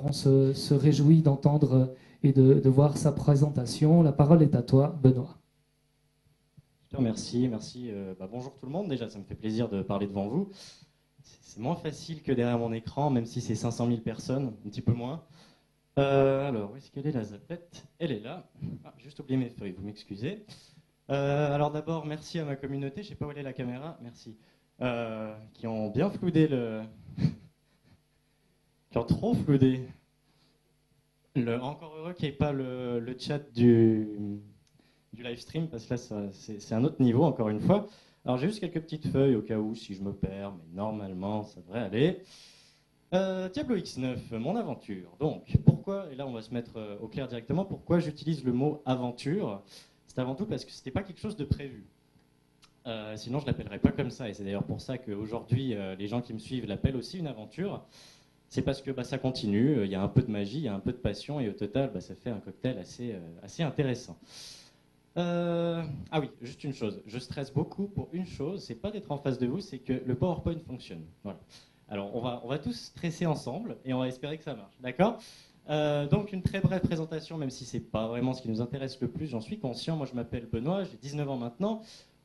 On se réjouit d'entendre et de voir sa présentation. La parole est à toi, Benoît. Je te remercie, merci. Bonjour tout le monde, déjà, ça me fait plaisir de parler devant vous. C'est moins facile que derrière mon écran, même si c'est 500 000 personnes, un petit peu moins. Alors, où est-ce qu'elle est la zapette? Elle est là. Ah, juste oublié mes feuilles, vous m'excusez. Alors d'abord, merci à ma communauté, je ne sais pas où elle est la caméra, merci. Qui ont bien floudé le... qui ont trop floudé. Encore heureux qu'il n'y ait pas le chat du live stream, parce que là, c'est un autre niveau, encore une fois. Alors j'ai juste quelques petites feuilles au cas où, si je me perds, mais normalement, ça devrait aller. Diablo X9, mon aventure. Donc, pourquoi, et là on va se mettre au clair directement, pourquoi j'utilise le mot aventure? C'est avant tout parce que c'était pas quelque chose de prévu. Sinon, je l'appellerais pas comme ça, et c'est d'ailleurs pour ça qu'aujourd'hui, les gens qui me suivent l'appellent aussi une aventure. C'est parce que ça continue, il y a un peu de magie, il y a un peu de passion, et au total, ça fait un cocktail assez intéressant. Ah oui, juste une chose, je stresse beaucoup pour une chose, c'est pas d'être en face de vous, c'est que le PowerPoint fonctionne. Voilà. Alors on va tous stresser ensemble et on va espérer que ça marche, d'accord? Donc une très brève présentation, même si c'est pas vraiment ce qui nous intéresse le plus, j'en suis conscient. Moi je m'appelle Benoît, j'ai 19 ans maintenant.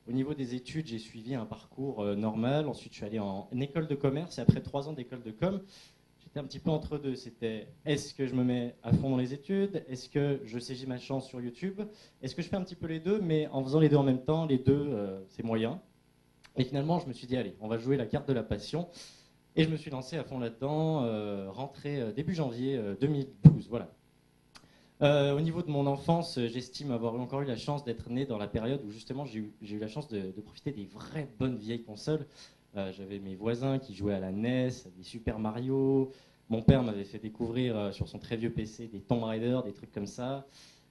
Au niveau des études, j'ai suivi un parcours normal. Ensuite je suis allé en école de commerce et après 3 ans d'école de com, j'étais un petit peu entre deux. C'était est-ce que je me mets à fond dans les études? Est-ce que je saisis ma chance sur YouTube? Est-ce que je fais un petit peu les deux, mais en faisant les deux en même temps, les deux, c'est moyen. Et finalement, je me suis dit, allez, on va jouer la carte de la passion. Et je me suis lancé à fond là-dedans, rentré début janvier 2012. Voilà. Au niveau de mon enfance, j'estime avoir encore eu la chance d'être né dans la période où justement j'ai eu la chance de profiter des vraies bonnes vieilles consoles. J'avais mes voisins qui jouaient à la NES, à des Super Mario. Mon père m'avait fait découvrir sur son très vieux PC des Tomb Raider, des trucs comme ça.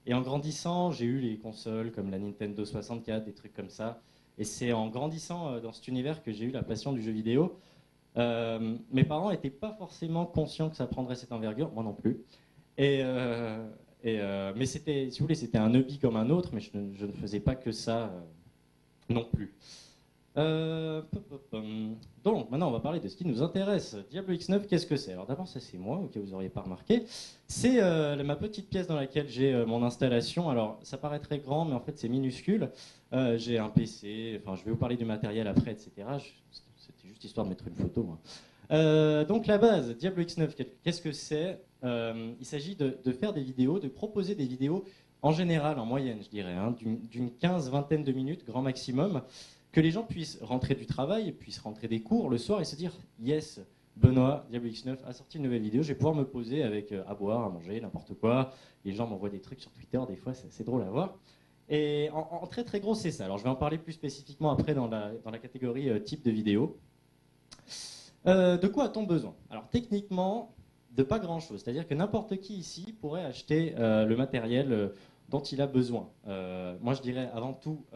Et en grandissant, j'ai eu les consoles comme la Nintendo 64, des trucs comme ça. Et c'est en grandissant dans cet univers que j'ai eu la passion du jeu vidéo. Mes parents n'étaient pas forcément conscients que ça prendrait cette envergure, moi non plus. Et, euh, mais c'était, si vous voulez, c'était un hobby comme un autre, mais je ne faisais pas que ça non plus. Donc, maintenant, on va parler de ce qui nous intéresse. Diablo X9, qu'est-ce que c'est? Alors d'abord, ça c'est moi, ok, vous n'auriez pas remarqué. C'est ma petite pièce dans laquelle j'ai mon installation. Alors, ça paraît très grand, mais en fait, c'est minuscule. J'ai un PC, enfin, je vais vous parler du matériel après, etc. C'était juste histoire de mettre une photo, moi. Donc la base, Diablo X9, qu'est-ce que c'est? Il s'agit de faire des vidéos, de proposer des vidéos en général, en moyenne, je dirais, hein, d'une quinzaine de minutes, grand maximum, que les gens puissent rentrer du travail, puissent rentrer des cours le soir et se dire yes, Benoît, Diablo X9 a sorti une nouvelle vidéo, je vais pouvoir me poser avec à boire, à manger, n'importe quoi. Les gens m'envoient des trucs sur Twitter, des fois c'est drôle à voir. Et en très très gros, c'est ça. Alors je vais en parler plus spécifiquement après dans la catégorie type de vidéo. De quoi a-t-on besoin? Alors techniquement, de pas grand-chose. C'est-à-dire que n'importe qui ici pourrait acheter le matériel dont il a besoin. Moi, je dirais avant tout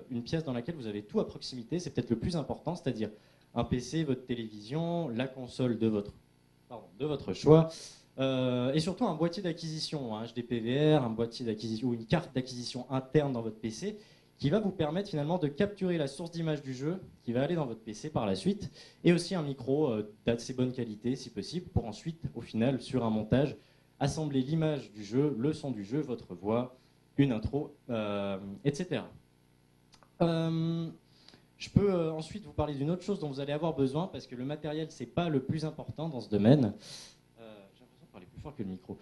une pièce dans laquelle vous avez tout à proximité. C'est peut-être le plus important, c'est-à-dire un PC, votre télévision, la console de votre choix, et surtout un boîtier d'acquisition, un HDPVR, un boîtier d'acquisition ou une carte d'acquisition interne dans votre PC qui va vous permettre finalement de capturer la source d'image du jeu qui va aller dans votre PC par la suite, et aussi un micro d'assez bonne qualité si possible, pour ensuite, au final, sur un montage, assembler l'image du jeu, le son du jeu, votre voix, une intro, etc. Je peux ensuite vous parler d'une autre chose dont vous allez avoir besoin, parce que le matériel, c'est pas le plus important dans ce domaine. J'ai l'impression de parler plus fort que le micro.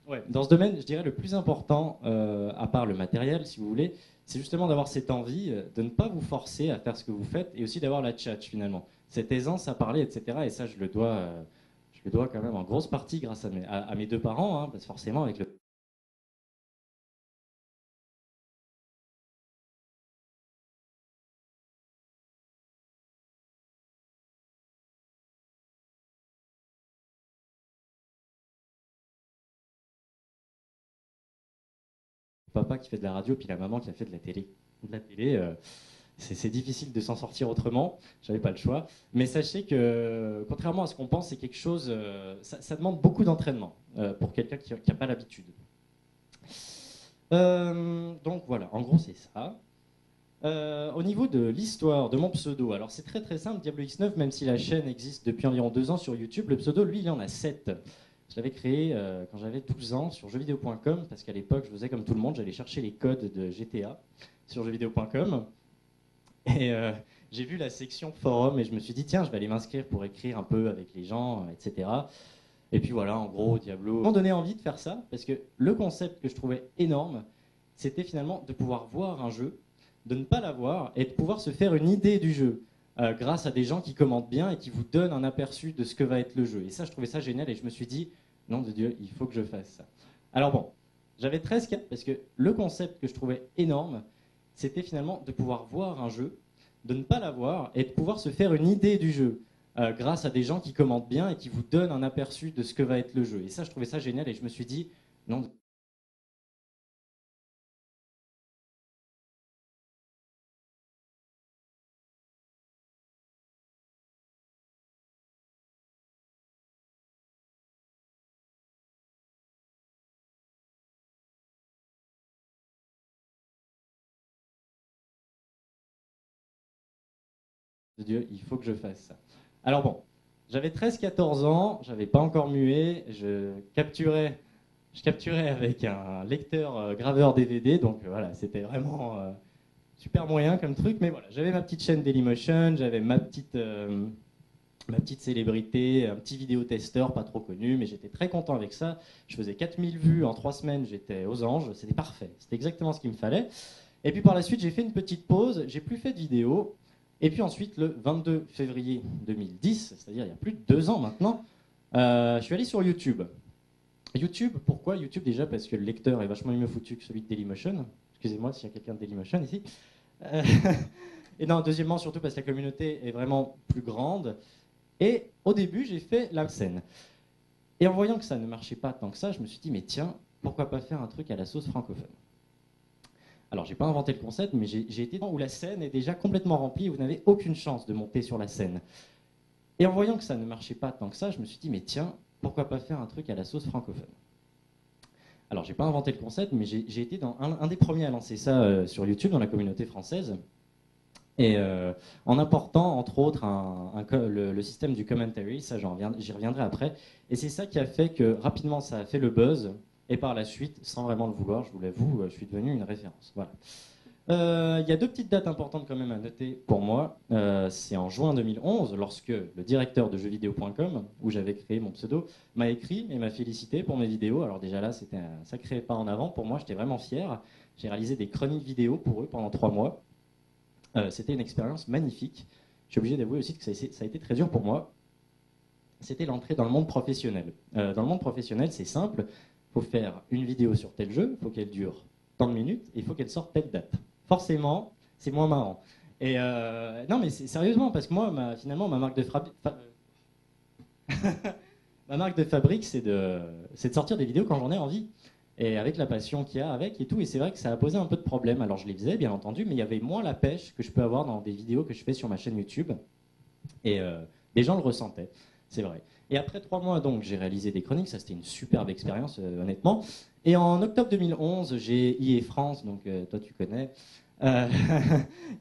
Ouais, dans ce domaine, je dirais le plus important, à part le matériel, si vous voulez, c'est justement d'avoir cette envie de ne pas vous forcer à faire ce que vous faites et aussi d'avoir la tchatch finalement. Cette aisance à parler, etc. Et ça, je le dois quand même en grosse partie grâce à mes deux parents, hein, parce que forcément, avec le papa qui fait de la radio, puis la maman qui a fait de la télé. De la télé, c'est difficile de s'en sortir autrement, j'avais pas le choix. Mais sachez que, contrairement à ce qu'on pense, c'est quelque chose, ça demande beaucoup d'entraînement pour quelqu'un qui n'a pas l'habitude. Donc voilà, en gros c'est ça. Au niveau de l'histoire de mon pseudo, alors c'est très très simple, Diablo X9, même si la chaîne existe depuis environ 2 ans sur YouTube, le pseudo, lui, il en a 7. Je l'avais créé quand j'avais 12 ans sur jeuxvideo.com, parce qu'à l'époque, je faisais comme tout le monde, j'allais chercher les codes de GTA sur jeuxvideo.com. Et j'ai vu la section forum et je me suis dit, tiens, je vais aller m'inscrire pour écrire un peu avec les gens, etc. Et puis voilà, en gros, Diablo m'a donné envie de faire ça, parce que le concept que je trouvais énorme, c'était finalement de pouvoir voir un jeu, de ne pas l'avoir et de pouvoir se faire une idée du jeu grâce à des gens qui commentent bien et qui vous donnent un aperçu de ce que va être le jeu. Et ça, je trouvais ça génial et je me suis dit, nom de Dieu, il faut que je fasse ça. Alors bon, j'avais 13 cas parce que le concept que je trouvais énorme, c'était finalement de pouvoir voir un jeu, de ne pas l'avoir et de pouvoir se faire une idée du jeu grâce à des gens qui commentent bien et qui vous donnent un aperçu de ce que va être le jeu. Et ça, je trouvais ça génial et je me suis dit, non. De Dieu, il faut que je fasse ça. Alors bon, j'avais 13-14 ans, j'avais pas encore mué, je capturais avec un lecteur graveur DVD, donc voilà, c'était vraiment super moyen comme truc, mais voilà, j'avais ma petite chaîne Dailymotion, j'avais ma petite célébrité, un petit vidéotesteur pas trop connu, mais j'étais très content avec ça. Je faisais 4000 vues en 3 semaines, j'étais aux anges, c'était parfait, c'était exactement ce qu'il me fallait. Et puis par la suite, j'ai fait une petite pause, j'ai plus fait de vidéos. Et puis ensuite, le 22 février 2010, c'est-à-dire il y a plus de 2 ans maintenant, je suis allé sur YouTube. YouTube, pourquoi YouTube? Déjà parce que le lecteur est vachement mieux foutu que celui de Dailymotion. Excusez-moi s'il y a quelqu'un de Dailymotion ici. Euh, Et non, deuxièmement, surtout parce que la communauté est vraiment plus grande. Et au début, j'ai fait la scène. Et en voyant que ça ne marchait pas tant que ça, je me suis dit, mais tiens, pourquoi pas faire un truc à la sauce francophone? Alors, j'ai pas inventé le concept, mais j'ai été dans où la scène est déjà complètement remplie et vous n'avez aucune chance de monter sur la scène. Et en voyant que ça ne marchait pas tant que ça, je me suis dit, mais tiens, pourquoi pas faire un truc à la sauce francophone? Alors, j'ai pas inventé le concept, mais j'ai été dans un des premiers à lancer ça sur YouTube dans la communauté française. Et en apportant, entre autres, le système du commentary, ça j'y reviendrai après. Et c'est ça qui a fait que rapidement ça a fait le buzz. Et par la suite, sans vraiment le vouloir, je vous l'avoue, je suis devenu une référence. Voilà. Il y a 2 petites dates importantes quand même à noter pour moi. C'est en juin 2011, lorsque le directeur de jeuxvideo.com, où j'avais créé mon pseudo, m'a écrit et m'a félicité pour mes vidéos. Alors déjà là, c'était un sacré pas en avant pour moi, j'étais vraiment fier. J'ai réalisé des chroniques vidéo pour eux pendant 3 mois. C'était une expérience magnifique. Je suis obligé d'avouer aussi que ça a été très dur pour moi. C'était l'entrée dans le monde professionnel. Dans le monde professionnel, c'est simple. Il faut faire une vidéo sur tel jeu, il faut qu'elle dure tant de minutes, et il faut qu'elle sorte telle date. Forcément, c'est moins marrant. Et non, mais sérieusement, parce que moi, finalement, ma marque de ma marque de fabrique, c'est de sortir des vidéos quand j'en ai envie. Et avec la passion qu'il y a avec et tout. Et c'est vrai que ça a posé un peu de problème. Alors je les faisais, bien entendu, mais il y avait moins la pêche que je peux avoir dans des vidéos que je fais sur ma chaîne YouTube. Et les gens le ressentaient, c'est vrai. Et après 3 mois, donc, j'ai réalisé des chroniques. Ça, c'était une superbe expérience, honnêtement. Et en octobre 2011, j'ai IE France, donc toi tu connais, euh,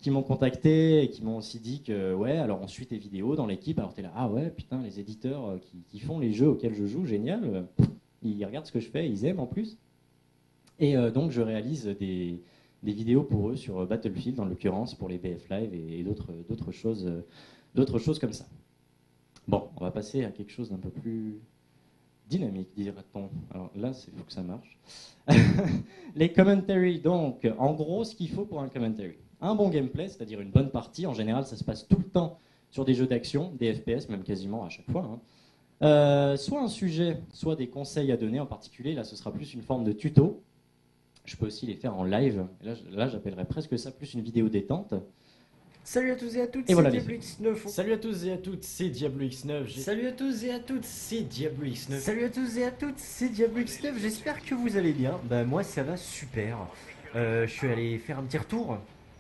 qui m'ont contacté et qui m'ont aussi dit que, ouais, alors on suit tes vidéos dans l'équipe. Alors t'es là, ah ouais, putain, les éditeurs qui font les jeux auxquels je joue, génial. Ils regardent ce que je fais, ils aiment en plus. Et donc je réalise des vidéos pour eux sur Battlefield, en l'occurrence, pour les BF Live et d'autres choses comme ça. Bon, on va passer à quelque chose d'un peu plus dynamique, dira-t-on. Alors là, il faut que ça marche. Les commentaries, donc, en gros, ce qu'il faut pour un commentary. Un bon gameplay, c'est-à-dire une bonne partie. En général, ça se passe tout le temps sur des jeux d'action, des FPS, même quasiment à chaque fois. Soit un sujet, soit des conseils à donner. En particulier, là, ce sera plus une forme de tuto. Je peux aussi les faire en live. Et là, j'appellerais presque ça plus une vidéo détente. Salut à tous et à toutes, Et c'est voilà, Diablo X9. Salut à tous et à toutes, c'est Diablo X9. Salut à tous et à toutes, C'est Diablo X9. salut à tous et à toutes, c'est Diablo X9. J'espère que vous allez bien. Bah moi ça va super. Je suis allé faire un petit retour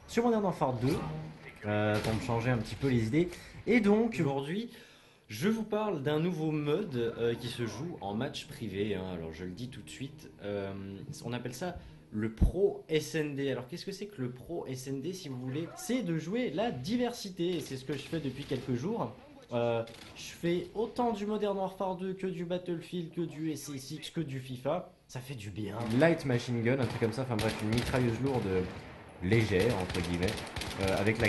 sur Modern Warfare 2 pour me changer un petit peu les idées. Et donc aujourd'hui, je vous parle d'un nouveau mode qui se joue en match privé. Alors je le dis tout de suite, on appelle ça le Pro SND. Alors qu'est-ce que c'est que le Pro SND si vous voulez? C'est de jouer la diversité et c'est ce que je fais depuis quelques jours. Je fais autant du Modern Warfare 2 que du Battlefield, que du SSX, que du FIFA. Ça fait du bien. Light Machine Gun, un truc comme ça, enfin bref, une mitrailleuse lourde légère, entre guillemets, avec la...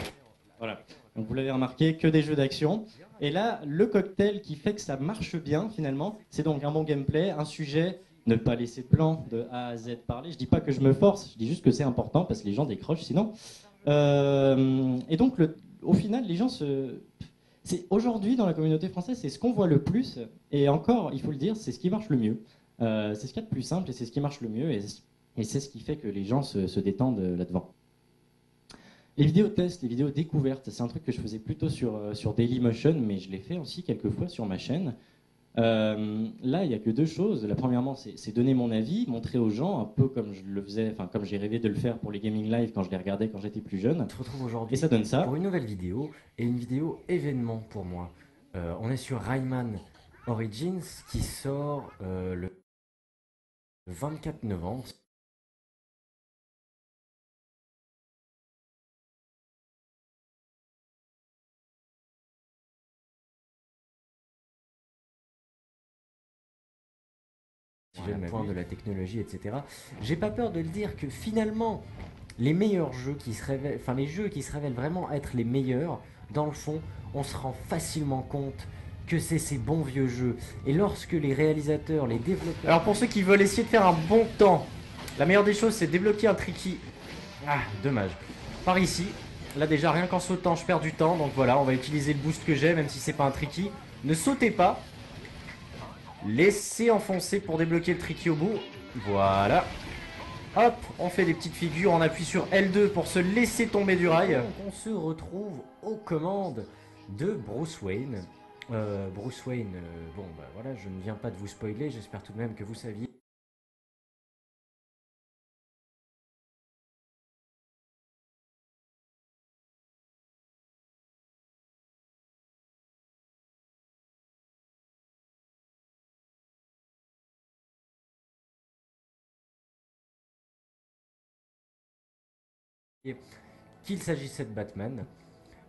Voilà. Donc vous l'avez remarqué, que des jeux d'action. Et là, le cocktail qui fait que ça marche bien finalement, c'est donc un bon gameplay, un sujet, ne pas laisser de plan de A à Z parler. Je dis pas que je me force, je dis juste que c'est important parce que les gens décrochent sinon. Et donc au final, les gens c'est aujourd'hui dans la communauté française, c'est ce qu'on voit le plus. Et encore, il faut le dire, c'est ce qui marche le mieux. C'est ce qu'il y a de plus simple et c'est ce qui marche le mieux. Et c'est ce qui fait que les gens se détendent là-devant. Les vidéos tests, les vidéos découvertes, c'est un truc que je faisais plutôt sur Dailymotion, mais je l'ai fait aussi quelques fois sur ma chaîne. Là, il n'y a que deux choses. La premièrement, c'est donner mon avis, montrer aux gens, un peu comme je le faisais, enfin comme j'ai rêvé de le faire pour les gaming live quand je les regardais quand j'étais plus jeune. On se retrouve aujourd'hui Et ça donne ça. pour une nouvelle vidéo, et une vidéo événement pour moi. On est sur Rayman Origins qui sort le 24 novembre. Le point de la technologie, etc. J'ai pas peur de le dire que finalement, les meilleurs jeux qui se révèlent, enfin les jeux qui se révèlent vraiment être les meilleurs, dans le fond, on se rend facilement compte que c'est ces bons vieux jeux. Et lorsque les réalisateurs, les développeurs... Alors pour ceux qui veulent essayer de faire un bon temps, la meilleure des choses c'est débloquer un tricky. Ah, dommage. Par ici, là déjà rien qu'en sautant je perds du temps, donc voilà, on va utiliser le boost que j'ai, même si c'est pas un tricky. Ne sautez pas. Laissez enfoncer pour débloquer le tricky au bout. Voilà. Hop, on fait des petites figures, on appuie sur L2 pour se laisser tomber du rail. Donc on se retrouve aux commandes de Bruce Wayne. Bruce Wayne, bon bah voilà, je ne viens pas de vous spoiler, j'espère tout de même que vous saviez. Qu'il s'agissait de Batman.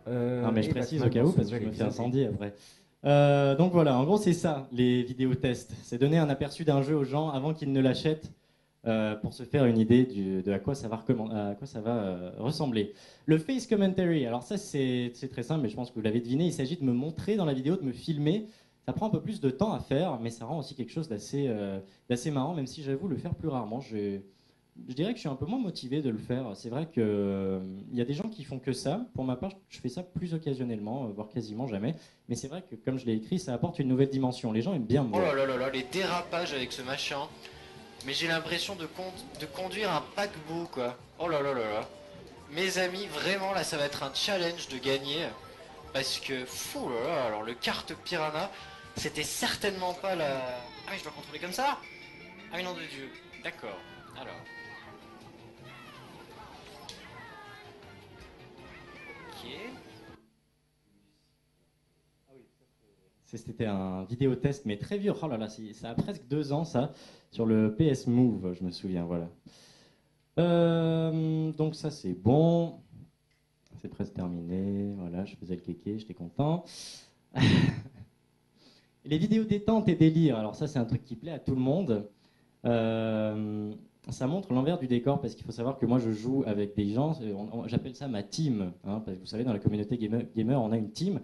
Non, mais je précise Batman au cas où dans ce parce que je nouvel me fais épisode. incendier après. Donc voilà, en gros c'est ça les vidéos tests, c'est donner un aperçu d'un jeu aux gens avant qu'ils ne l'achètent pour se faire une idée de à quoi ça va, ressembler. Le face commentary, alors ça c'est très simple, mais je pense que vous l'avez deviné, il s'agit de me montrer dans la vidéo, de me filmer. Ça prend un peu plus de temps à faire, mais ça rend aussi quelque chose d'assez marrant, même si j'avoue le faire plus rarement. Je dirais que je suis un peu moins motivé de le faire. C'est vrai qu'il y a des gens qui font que ça. Pour ma part, je fais ça plus occasionnellement, voire quasiment jamais. Mais c'est vrai que, comme je l'ai écrit, ça apporte une nouvelle dimension. Les gens aiment bien me Oh voir. là là là là, les dérapages avec ce machin. Mais j'ai l'impression de conduire un paquebot, quoi. Oh là là là là. Mes amis, vraiment, là, ça va être un challenge de gagner. Parce que, fou là là, alors le kart Piranha, c'était certainement pas la... Ah mais je dois contrôler comme ça. Ah mais nom de Dieu. D'accord, alors... Ok... C'était un vidéo test, mais très vieux. Oh là là, ça a presque 2 ans, ça, sur le PS Move, je me souviens, voilà. Donc ça, c'est bon. C'est presque terminé. Voilà, je faisais le kéké, j'étais content. Les vidéos détente et délire, alors ça, c'est un truc qui plaît à tout le monde. Ça montre l'envers du décor, parce qu'il faut savoir que moi, je joue avec des gens, j'appelle ça ma team, hein, parce que vous savez, dans la communauté gamer, on a une team.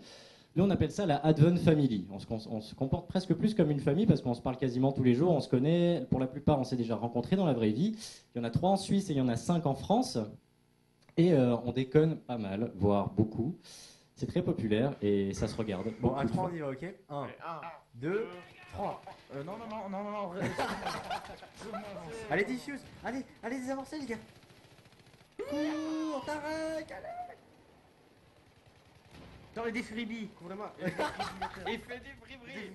Nous, on appelle ça la Advent Family. On se comporte presque plus comme une famille parce qu'on se parle quasiment tous les jours, on se connaît. Pour la plupart, on s'est déjà rencontrés dans la vraie vie. Il y en a 3 en Suisse et il y en a 5 en France. Et on déconne pas mal, voire beaucoup. C'est très populaire et ça se regarde. Bon, à beaucoup de 3 fois. on y va, ok 1, 2, 3. Non, non, non, non, non, non. Allez, diffuse. Allez, allez, désamorcez, les gars. Cours, t'arrêtes, allez. Genre les défibrillis, vraiment. Il fait des bris-bris.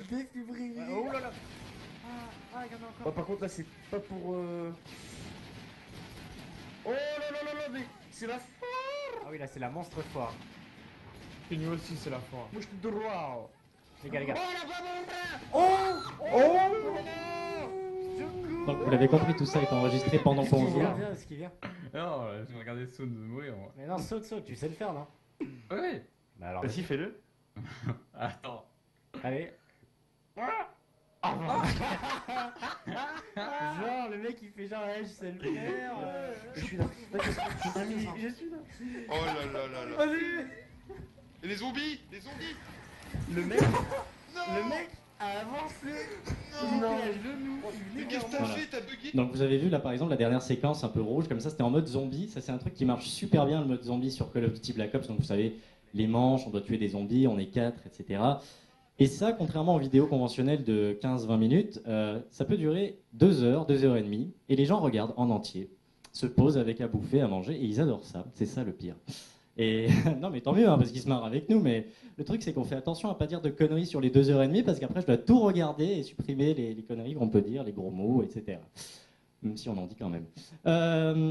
Défibrillis. Oh là là. Ah, il y en a encore. Par contre, là, c'est pas pour. Oh là là là là, mais c'est la fin. Ah oui, là, c'est la monstre foire. Et nous aussi, c'est la fin. Bouge de droit. Les gars, les gars. Oh. Oh. Secours. Donc vous l'avez compris, tout ça est enregistré pendant Est-ce qu'on qu'il joue. vient, viens, est-ce qu'il vient? Non, je regardais Saut de mourir. Moi. Mais non, saute, tu sais le faire, non? Ouais. Bah alors, Vas-y, fais-le. Attends. allez. Genre, le mec il fait genre, ouais, je sais le faire. Je suis là. Je suis là. Oh là là là là. Vas-y. Et les zombies. Le mec a avancé. Il était à genoux. Mais qu'est-ce que t'as Voilà. fait? T'as bugué? Donc vous avez vu là par exemple la dernière séquence un peu rouge comme ça, c'était en mode zombie. Ça c'est un truc qui marche super bien, le mode zombie sur Call of Duty Black Ops. Donc vous savez, les manches, on doit tuer des zombies, on est 4, etc. Et ça, contrairement aux vidéos conventionnelles de 15-20 minutes, ça peut durer 2 heures, 2 heures et demie, et les gens regardent en entier, se posent avec à bouffer, à manger, et ils adorent ça. C'est ça le pire. Et non, mais tant mieux, hein, parce qu'ils se marrent avec nous, mais le truc, c'est qu'on fait attention à pas dire de conneries sur les 2 heures et demie, parce qu'après, je dois tout regarder et supprimer les conneries qu'on peut dire, les gros mots, etc. Même si on en dit quand même.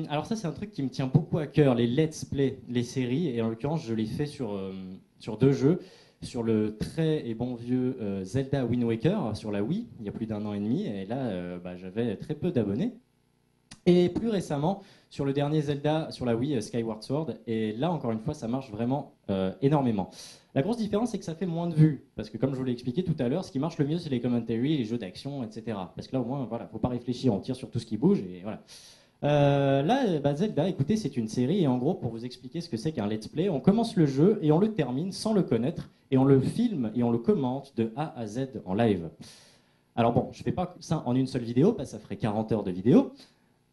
Alors ça, c'est un truc qui me tient beaucoup à cœur, les let's play, les séries, et en l'occurrence, je l'ai fait sur 2 jeux. Sur le très et bon vieux Zelda Wind Waker sur la Wii, il y a plus d'1 an et demi, et là j'avais très peu d'abonnés. Et plus récemment, sur le dernier Zelda sur la Wii, Skyward Sword, et là encore une fois, ça marche vraiment énormément. La grosse différence, c'est que ça fait moins de vues, parce que comme je vous l'ai expliqué tout à l'heure, ce qui marche le mieux, c'est les commentaries, les jeux d'action, etc. Parce que là, au moins, voilà, faut pas réfléchir, on tire sur tout ce qui bouge, et voilà. Zelda, écoutez, c'est une série et en gros, pour vous expliquer ce que c'est qu'un let's play, on commence le jeu et on le termine sans le connaître et on le filme et on le commente de A à Z en live. Alors bon, je fais pas ça en une seule vidéo parce que ça ferait 40 heures de vidéo,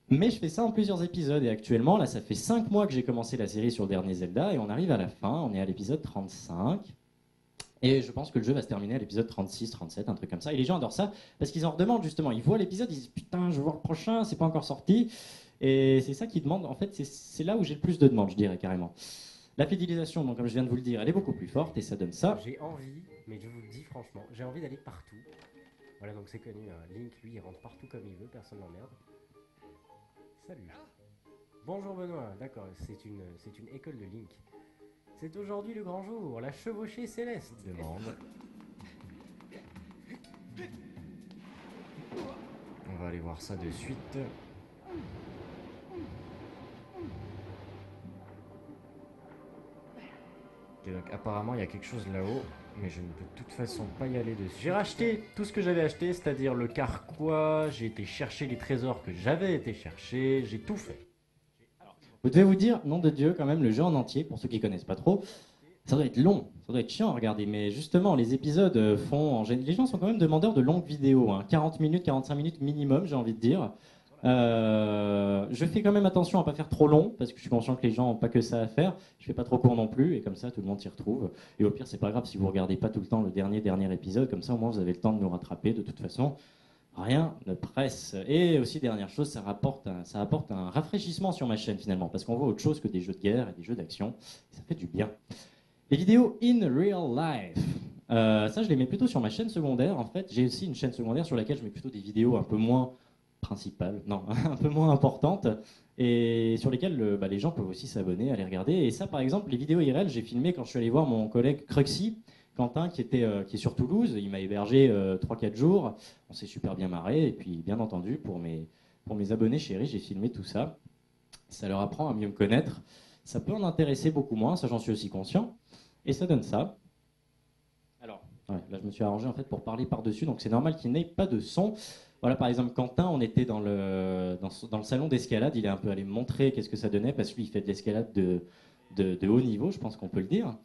mais je fais ça en plusieurs épisodes et actuellement, là, ça fait 5 mois que j'ai commencé la série sur le dernier Zelda et on arrive à la fin, on est à l'épisode 35. Et je pense que le jeu va se terminer à l'épisode 36, 37, un truc comme ça. Et les gens adorent ça parce qu'ils en redemandent justement. Ils voient l'épisode, ils disent putain, je veux voir le prochain, c'est pas encore sorti. Et c'est ça qu'ils demandent. En fait, c'est là où j'ai le plus de demandes, je dirais carrément. La fidélisation, donc, comme je viens de vous le dire, elle est beaucoup plus forte et ça donne ça. J'ai envie, mais je vous le dis franchement, j'ai envie d'aller partout. Voilà, donc c'est connu. Hein. Link, lui, il rentre partout comme il veut, personne l'emmerde. Salut. Bonjour Benoît, d'accord, c'est une école de Link. C'est aujourd'hui le grand jour, la chevauchée céleste demande. On va aller voir ça de suite. Ok, donc apparemment il y a quelque chose là-haut, mais je ne peux de toute façon pas y aller dessus. J'ai racheté tout ce que j'avais acheté, c'est-à-dire le carquois, j'ai été chercher les trésors que j'avais été chercher, j'ai tout fait. Vous devez vous dire, nom de Dieu, quand même, le jeu en entier, pour ceux qui connaissent pas trop, ça doit être long, ça doit être chiant à regarder, mais justement, les épisodes font en général. Les gens sont quand même demandeurs de longues vidéos, hein, 40 minutes, 45 minutes minimum, j'ai envie de dire. Je fais quand même attention à pas faire trop long, parce que je suis conscient que les gens n'ont pas que ça à faire. Je fais pas trop court non plus, et comme ça, tout le monde s'y retrouve. Et au pire, c'est pas grave si vous regardez pas tout le temps le dernier épisode, comme ça, au moins, vous avez le temps de nous rattraper. De toute façon, rien ne presse. Et aussi, dernière chose, ça apporte un rafraîchissement sur ma chaîne finalement, parce qu'on voit autre chose que des jeux de guerre et des jeux d'action. Ça fait du bien. Les vidéos in real life. Ça, je les mets plutôt sur ma chaîne secondaire. En fait, j'ai aussi une chaîne secondaire sur laquelle je mets plutôt des vidéos un peu moins principales, non, un peu moins importantes, et sur lesquelles les gens peuvent aussi s'abonner, aller regarder. Et ça, par exemple, les vidéos IRL, j'ai filmé quand je suis allé voir mon collègue Cruxy, Quentin, qui est sur Toulouse. Il m'a hébergé 3-4 jours. On s'est super bien marré. Et puis, bien entendu, pour mes abonnés chéris, j'ai filmé tout ça. Ça leur apprend à mieux me connaître. Ça peut en intéresser beaucoup moins, ça j'en suis aussi conscient. Et ça donne ça. Alors, ouais, là je me suis arrangé en fait pour parler par-dessus, donc c'est normal qu'il n'ait pas de son. Voilà, par exemple, Quentin, on était dans le salon d'escalade. Il est un peu allé me montrer qu'est-ce que ça donnait, parce que lui, il fait de l'escalade de haut niveau, je pense qu'on peut le dire.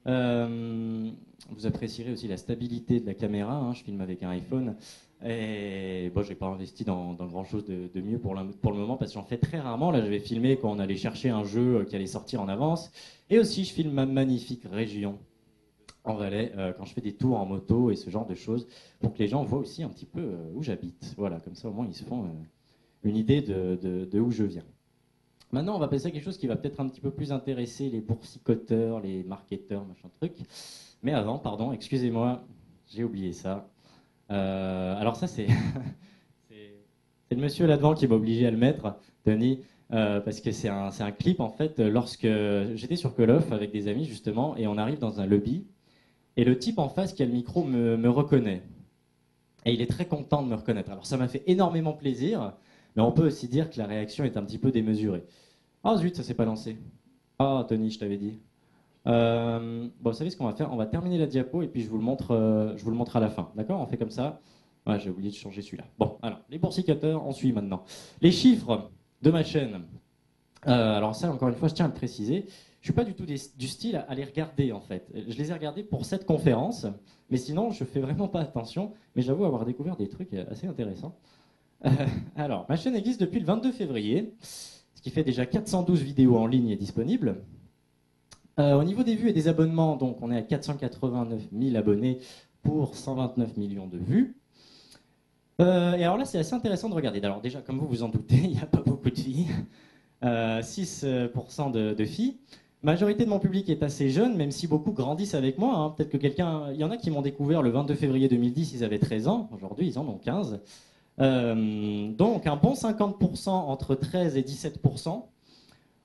Vous apprécierez aussi la stabilité de la caméra, hein, je filme avec un iPhone. Et bon, j'ai pas investi dans grand chose de mieux pour le moment, parce que j'en fais très rarement. Là, j'avais filmé quand on allait chercher un jeu qui allait sortir en avance. Et aussi, je filme ma magnifique région en Valais, quand je fais des tours en moto et ce genre de choses, pour que les gens voient aussi un petit peu où j'habite. Voilà, comme ça au moins ils se font une idée de où je viens. Maintenant, on va passer à quelque chose qui va peut-être un petit peu plus intéresser les boursicoteurs, les marketeurs, machin truc. Mais avant, pardon, excusez-moi, j'ai oublié ça. Alors ça, c'est le monsieur là-devant qui m'a obligé à le mettre, Tony, parce que c'est un clip, en fait, lorsque j'étais sur Call of avec des amis, justement, et on arrive dans un lobby, et le type en face qui a le micro me reconnaît. Et il est très content de me reconnaître. Alors ça m'a fait énormément plaisir, mais on peut aussi dire que la réaction est un petit peu démesurée. Ah zut, ça s'est pas lancé. Ah Tony, je t'avais dit. Bon, vous savez ce qu'on va faire? On va terminer la diapo et puis je vous le montre à la fin. D'accord? On fait comme ça. Ouais, j'ai oublié de changer celui-là. Bon, alors, les boursicateurs, on suit maintenant. Les chiffres de ma chaîne. Alors ça, encore une fois, je tiens à le préciser. Je suis pas du tout du style à les regarder, en fait. Je les ai regardés pour cette conférence, mais sinon, je fais vraiment pas attention. Mais j'avoue avoir découvert des trucs assez intéressants. Alors, ma chaîne existe depuis le 22 février, ce qui fait déjà 412 vidéos en ligne et disponibles. Au niveau des vues et des abonnements, donc on est à 489 000 abonnés pour 129 millions de vues. Et alors là, c'est assez intéressant de regarder. Alors déjà, comme vous vous en doutez, il n'y a pas beaucoup de filles. 6% de filles. Majorité de mon public est assez jeune, même si beaucoup grandissent avec moi. Hein. Peut-être que il y en a qui m'ont découvert le 22 février 2010, ils avaient 13 ans. Aujourd'hui, ils en ont 15. Donc un bon 50% entre 13 et 17%.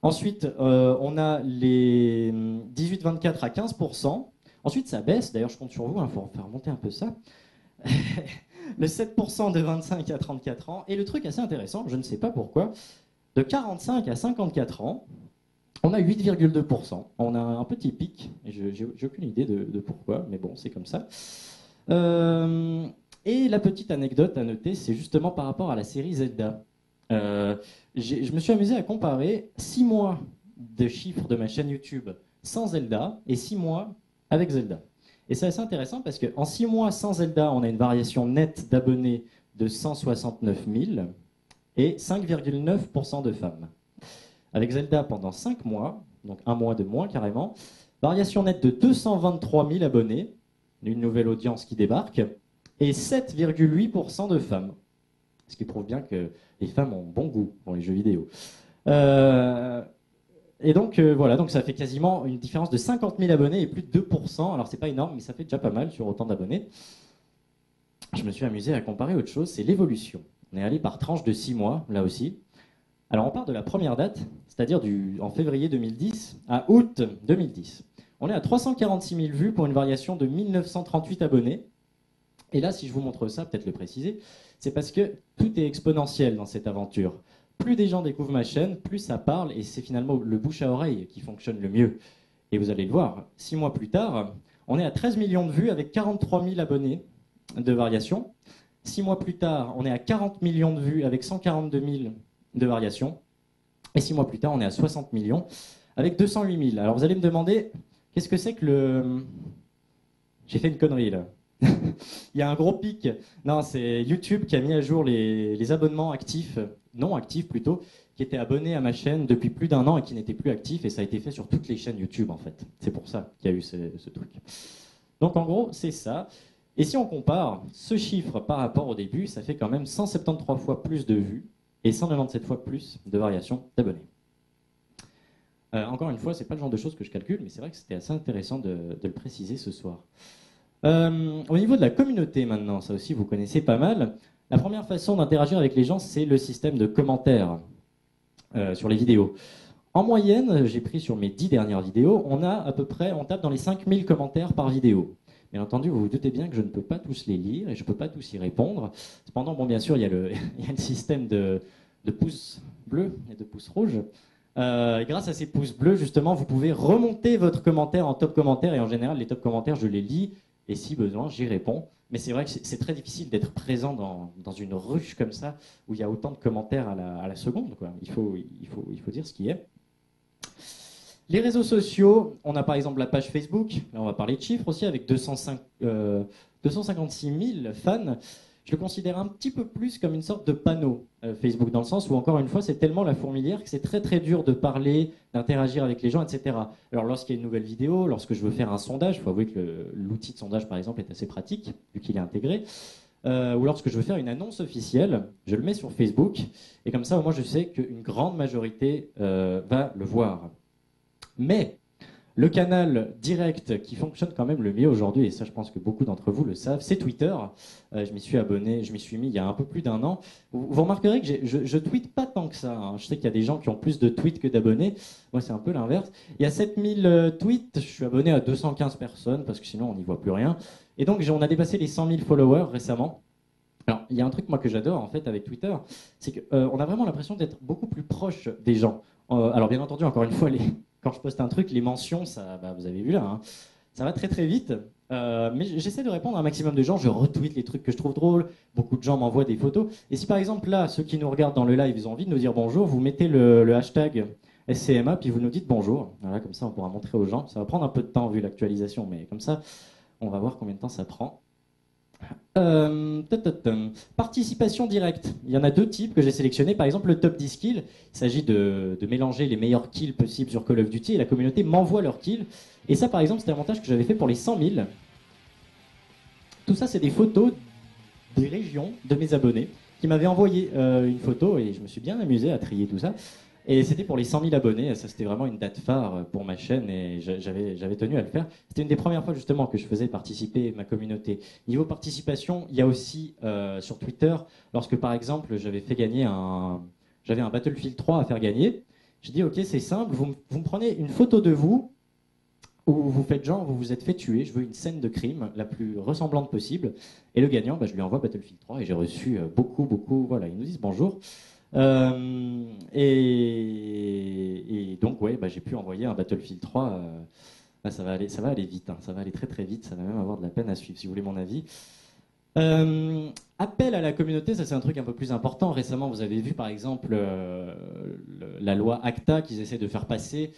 Ensuite, on a les 18-24 à 15%. Ensuite, ça baisse. D'ailleurs, je compte sur vous, il faut faire remonter un peu ça. Le 7% de 25 à 34 ans. Et le truc assez intéressant, je ne sais pas pourquoi, de 45 à 54 ans, on a 8,2%. On a un petit pic. Et j'ai aucune idée de pourquoi, mais bon, c'est comme ça. Et la petite anecdote à noter, c'est justement par rapport à la série Zelda. Je me suis amusé à comparer 6 mois de chiffres de ma chaîne YouTube sans Zelda et 6 mois avec Zelda. Et c'est assez intéressant parce qu'en 6 mois sans Zelda, on a une variation nette d'abonnés de 169 000 et 5,9% de femmes. Avec Zelda pendant 5 mois, donc un mois de moins carrément, variation nette de 223 000 abonnés, une nouvelle audience qui débarque, et 7,8% de femmes. Ce qui prouve bien que les femmes ont bon goût dans les jeux vidéo. Et donc voilà, donc ça fait quasiment une différence de 50 000 abonnés et plus de 2%. Alors c'est pas énorme, mais ça fait déjà pas mal sur autant d'abonnés. Je me suis amusé à comparer autre chose, c'est l'évolution. On est allé par tranche de 6 mois, là aussi. Alors on part de la première date, c'est-à-dire en février 2010 à août 2010. On est à 346 000 vues pour une variation de 1938 abonnés. Et là, si je vous montre ça, peut-être le préciser, c'est parce que tout est exponentiel dans cette aventure. Plus des gens découvrent ma chaîne, plus ça parle, et c'est finalement le bouche à oreille qui fonctionne le mieux. Et vous allez le voir, 6 mois plus tard, on est à 13 millions de vues avec 43 000 abonnés de variation. 6 mois plus tard, on est à 40 millions de vues avec 142 000 de variation. Et 6 mois plus tard, on est à 60 millions avec 208 000. Alors vous allez me demander, qu'est-ce que c'est que le... J'ai fait une connerie là. Il y a un gros pic. Non, c'est YouTube qui a mis à jour les abonnements actifs, non actifs plutôt, qui étaient abonnés à ma chaîne depuis plus d'1 an et qui n'étaient plus actifs. Et ça a été fait sur toutes les chaînes YouTube en fait. C'est pour ça qu'il y a eu ce truc. Donc en gros, c'est ça. Et si on compare ce chiffre par rapport au début, ça fait quand même 173 fois plus de vues et 197 fois plus de variations d'abonnés. Encore une fois, c'est pas le genre de choses que je calcule, mais c'est vrai que c'était assez intéressant de le préciser ce soir. Au niveau de la communauté maintenant, ça aussi vous connaissez pas mal. La première façon d'interagir avec les gens, c'est le système de commentaires sur les vidéos. En moyenne, j'ai pris sur mes 10 dernières vidéos, on tape dans les 5000 commentaires par vidéo. Bien entendu, vous vous doutez bien que je ne peux pas tous les lire et je ne peux pas tous y répondre. Cependant, bon, bien sûr, il y a le système de pouces bleus et de pouces rouges. Et grâce à ces pouces bleus, justement, vous pouvez remonter votre commentaire en top commentaire. Et en général, les top commentaires, je les lis. Et si besoin, j'y réponds. Mais c'est vrai que c'est très difficile d'être présent dans une ruche comme ça, où il y a autant de commentaires à la seconde, quoi. Il faut dire ce qui est. Les réseaux sociaux, on a par exemple la page Facebook. Là, on va parler de chiffres aussi, avec 256 000 fans. Je le considère un petit peu plus comme une sorte de panneau Facebook, dans le sens où, encore une fois, c'est tellement la fourmilière que c'est très très dur de parler, d'interagir avec les gens, etc. Alors lorsqu'il y a une nouvelle vidéo, lorsque je veux faire un sondage, il faut avouer que l'outil de sondage, par exemple, est assez pratique, vu qu'il est intégré, ou lorsque je veux faire une annonce officielle, je le mets sur Facebook, et comme ça, au moins, je sais qu'une grande majorité va le voir. Mais le canal direct qui fonctionne quand même le mieux aujourd'hui, et ça je pense que beaucoup d'entre vous le savent, c'est Twitter. Je m'y suis abonné, je m'y suis mis il y a un peu plus d'1 an. Vous remarquerez que je tweete pas tant que ça. Hein. Je sais qu'il y a des gens qui ont plus de tweets que d'abonnés. Moi c'est un peu l'inverse. Il y a 7000 tweets, je suis abonné à 215 personnes parce que sinon on n'y voit plus rien. Et donc on a dépassé les 100 000 followers récemment. Alors, il y a un truc moi que j'adore en fait avec Twitter, c'est qu'on a vraiment l'impression d'être beaucoup plus proche des gens. Alors bien entendu, encore une fois, quand je poste un truc, les mentions, ça, bah, vous avez vu là, hein, ça va très très vite. Mais j'essaie de répondre à un maximum de gens, je retweet les trucs que je trouve drôles, beaucoup de gens m'envoient des photos. Et si par exemple là, ceux qui nous regardent dans le live, ils ont envie de nous dire bonjour, vous mettez le hashtag SCMA, puis vous nous dites bonjour. Voilà, comme ça on pourra montrer aux gens. Ça va prendre un peu de temps vu l'actualisation, mais comme ça, on va voir combien de temps ça prend. Participation directe. Il y en a deux types que j'ai sélectionnés. Par exemple, le top 10 kills. Il s'agit de mélanger les meilleurs kills possibles sur Call of Duty et la communauté m'envoie leurs kills. Et ça, par exemple, c'était un montage que j'avais fait pour les 100 000. Tout ça, c'est des photos des régions de mes abonnés qui m'avaient envoyé une photo et je me suis bien amusé à trier tout ça. Et c'était pour les 100 000 abonnés, ça c'était vraiment une date phare pour ma chaîne et j'avais tenu à le faire. C'était une des premières fois justement que je faisais participer ma communauté. Niveau participation, il y a aussi sur Twitter, lorsque par exemple j'avais fait gagner j'avais un Battlefield 3 à faire gagner, j'ai dit ok c'est simple, vous me prenez une photo de vous où vous faites genre vous vous êtes fait tuer, je veux une scène de crime la plus ressemblante possible et le gagnant, bah, je lui envoie Battlefield 3 et j'ai reçu beaucoup, voilà, ils nous disent bonjour. Et donc ouais, bah, j'ai pu envoyer un Battlefield 3. Là, ça va aller vite, hein, ça va aller très très vite. Ça va même avoir de la peine à suivre, si vous voulez mon avis. Appel à la communauté, ça c'est un truc un peu plus important. Récemment, vous avez vu par exemple la loi ACTA qu'ils essaient de faire passer.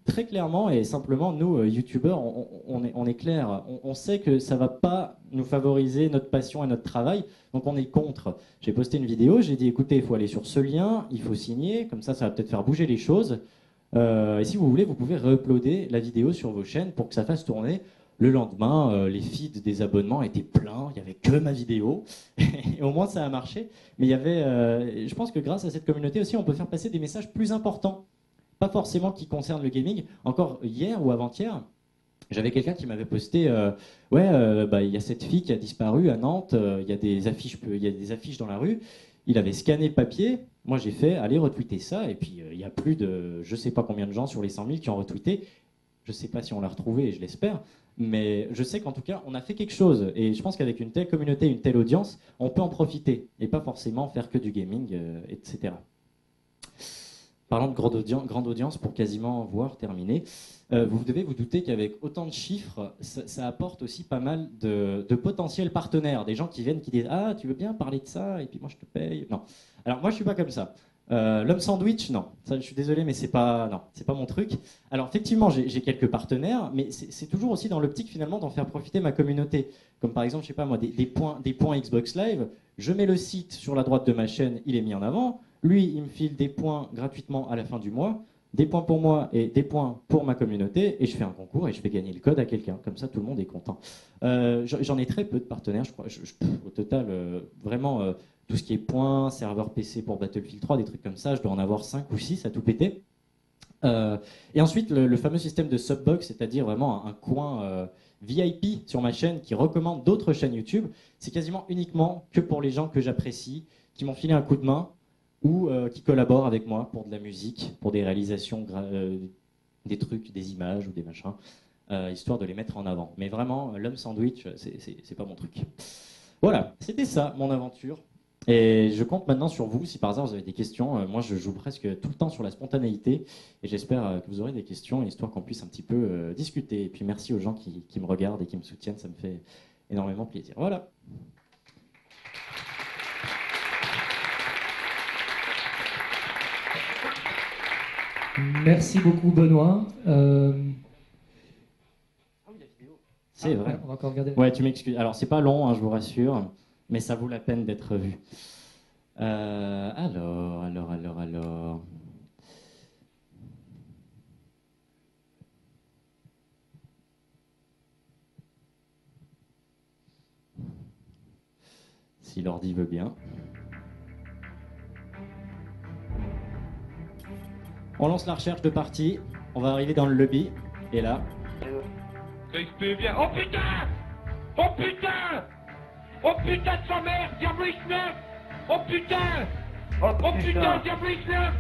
Très clairement et simplement, nous, youtubeurs, on est clair. On sait que ça ne va pas nous favoriser notre passion et notre travail, donc on est contre. J'ai posté une vidéo, j'ai dit, écoutez, il faut aller sur ce lien, il faut signer, comme ça va peut-être faire bouger les choses. Et si vous voulez, vous pouvez re-uploader la vidéo sur vos chaînes pour que ça fasse tourner. Le lendemain, les feeds des abonnements étaient pleins, il n'y avait que ma vidéo. Et au moins, ça a marché. Mais il y avait, je pense que grâce à cette communauté aussi, on peut faire passer des messages plus importants. Pas forcément qui concerne le gaming. Encore hier ou avant-hier, j'avais quelqu'un qui m'avait posté bah, il y a cette fille qui a disparu à Nantes, il y a des affiches dans la rue. Il avait scanné le papier. Moi, j'ai fait allez retweeter ça. Et puis, il y a plus de je sais pas combien de gens sur les 100 000 qui ont retweeté. Je sais pas si on l'a retrouvé et je l'espère. Mais je sais qu'en tout cas, on a fait quelque chose. Et je pense qu'avec une telle communauté, une telle audience, on peut en profiter. Et pas forcément faire que du gaming, etc. Parlant de grande audience, pour quasiment voir terminer, vous devez vous douter qu'avec autant de chiffres, ça apporte aussi pas mal de potentiels partenaires, des gens qui viennent qui disent « Ah, tu veux bien parler de ça et puis moi je te paye ?» Non. Alors moi je suis pas comme ça. L'homme sandwich, non. Ça, je suis désolé, mais c'est pas mon truc. Alors effectivement, j'ai quelques partenaires, mais c'est toujours aussi dans l'optique finalement d'en faire profiter ma communauté. Comme par exemple, je sais pas moi, des points Xbox Live. Je mets le site sur la droite de ma chaîne, il est mis en avant. Lui, il me file des points gratuitement à la fin du mois, des points pour moi et des points pour ma communauté, et je fais un concours et je fais gagner le code à quelqu'un. Comme ça, tout le monde est content. J'en ai très peu de partenaires, je crois. Au total, vraiment, tout ce qui est points, serveur PC pour Battlefield 3, des trucs comme ça, je dois en avoir 5 ou 6 à tout péter. Et ensuite, le fameux système de subbox, c'est-à-dire vraiment un coin VIP sur ma chaîne qui recommande d'autres chaînes YouTube, c'est quasiment uniquement que pour les gens que j'apprécie, qui m'ont filé un coup de main, ou qui collaborent avec moi pour de la musique, pour des réalisations, des trucs, des images ou des machins, histoire de les mettre en avant. Mais vraiment, l'homme sandwich, c'est pas mon truc. Voilà, c'était ça, mon aventure. Et je compte maintenant sur vous, si par hasard vous avez des questions. Moi, je joue presque tout le temps sur la spontanéité, et j'espère que vous aurez des questions, histoire qu'on puisse un petit peu discuter. Et puis merci aux gens qui me regardent et qui me soutiennent, ça me fait énormément plaisir. Voilà. Merci beaucoup Benoît. C'est vrai. On va encore regarder. Ouais, tu m'excuses. Alors, c'est pas long, hein, je vous rassure, mais ça vaut la peine d'être vu. Alors. Si l'ordi veut bien. On lance la recherche de partie. On va arriver dans le lobby. Et là. XP, viens. Oh putain! Oh putain! Oh putain de sa mère! Diablo X9! Oh putain! Oh putain, Diablo X9!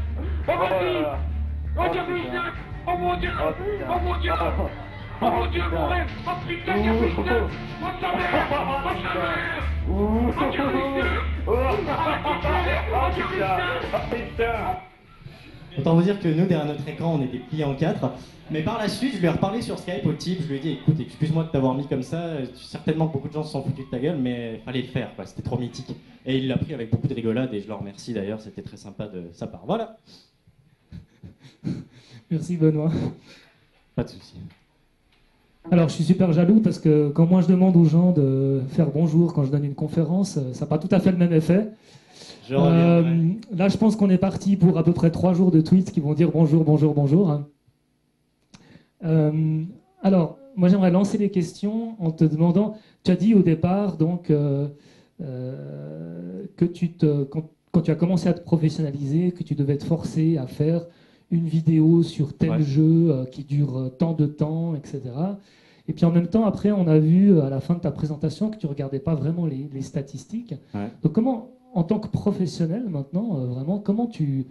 Oh vas-y! Oh Diablo X9! Oh mon dieu! Oh mon dieu! Oh mon dieu, mon rêve! Oh putain, Diablo X9! Oh sa mère! Oh sa mère! Oh Dieu! Autant vous dire que nous, derrière notre écran, on était pliés en quatre. Mais par la suite, je lui ai reparlé sur Skype au type. Je lui ai dit, écoute, excuse-moi de t'avoir mis comme ça. Certainement que beaucoup de gens se sont foutus de ta gueule, mais fallait le faire, quoi. C'était trop mythique. Et il l'a pris avec beaucoup de rigolade, et je le remercie d'ailleurs. C'était très sympa de sa part. Voilà. Merci Benoît. Pas de souci. Alors je suis super jaloux parce que quand moi je demande aux gens de faire bonjour quand je donne une conférence, ça n'a pas tout à fait le même effet. Je reviendrai. Là je pense qu'on est parti pour à peu près 3 jours de tweets qui vont dire bonjour, bonjour, bonjour. Alors moi j'aimerais lancer les questions en te demandant, tu as dit au départ donc que quand tu as commencé à te professionnaliser, que tu devais te forcer à faire une vidéo sur tel jeu qui dure tant de temps, etc. Et puis en même temps, après, on a vu à la fin de ta présentation que tu ne regardais pas vraiment les statistiques. Ouais. Donc comment, en tant que professionnel maintenant, vraiment, comment tu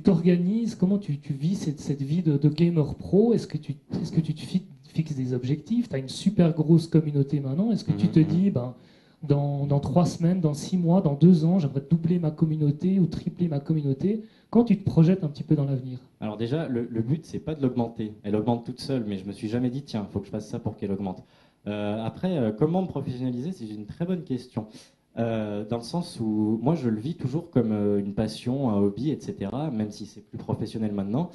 t'organises, comment tu vis cette vie de gamer pro? Est-ce que tu te fixes des objectifs? Tu as une super grosse communauté maintenant. Est-ce que tu te dis, dans 3 semaines, dans 6 mois, dans 2 ans, j'aimerais doubler ma communauté ou tripler ma communauté? Quand tu te projettes un petit peu dans l'avenir? Alors déjà, le but, c'est pas de l'augmenter. Elle augmente toute seule, mais je me suis jamais dit, tiens, il faut que je fasse ça pour qu'elle augmente. Après, comment me professionnaliser? C'est une très bonne question. Dans le sens où moi, je le vis toujours comme une passion, un hobby, etc. Même si c'est plus professionnel maintenant.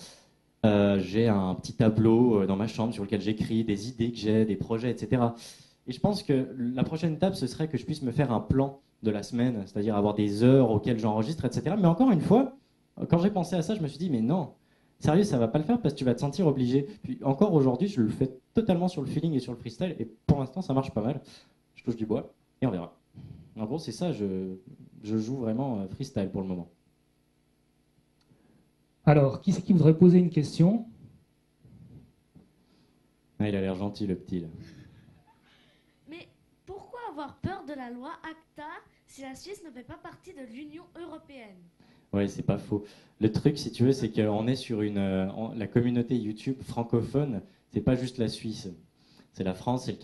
J'ai un petit tableau dans ma chambre sur lequel j'écris des idées que j'ai, des projets, etc. Et je pense que la prochaine étape, ce serait que je puisse me faire un plan de la semaine, c'est-à-dire avoir des heures auxquelles j'enregistre, etc. Mais encore une fois, quand j'ai pensé à ça, je me suis dit, mais non, sérieux, ça va pas le faire parce que tu vas te sentir obligé. Puis encore aujourd'hui, je le fais totalement sur le feeling et sur le freestyle, et pour l'instant, ça marche pas mal. Je touche du bois, et on verra. En gros, c'est ça, je joue vraiment freestyle pour le moment. Alors, qui c'est qui voudrait poser une question? Ah, il a l'air gentil, le petit, là. Mais pourquoi avoir peur de la loi ACTA si la Suisse ne fait pas partie de l'Union européenne? Ouais, c'est pas faux. Le truc, si tu veux, c'est qu'on est sur la communauté YouTube francophone, c'est pas juste la Suisse. C'est la France, c'est le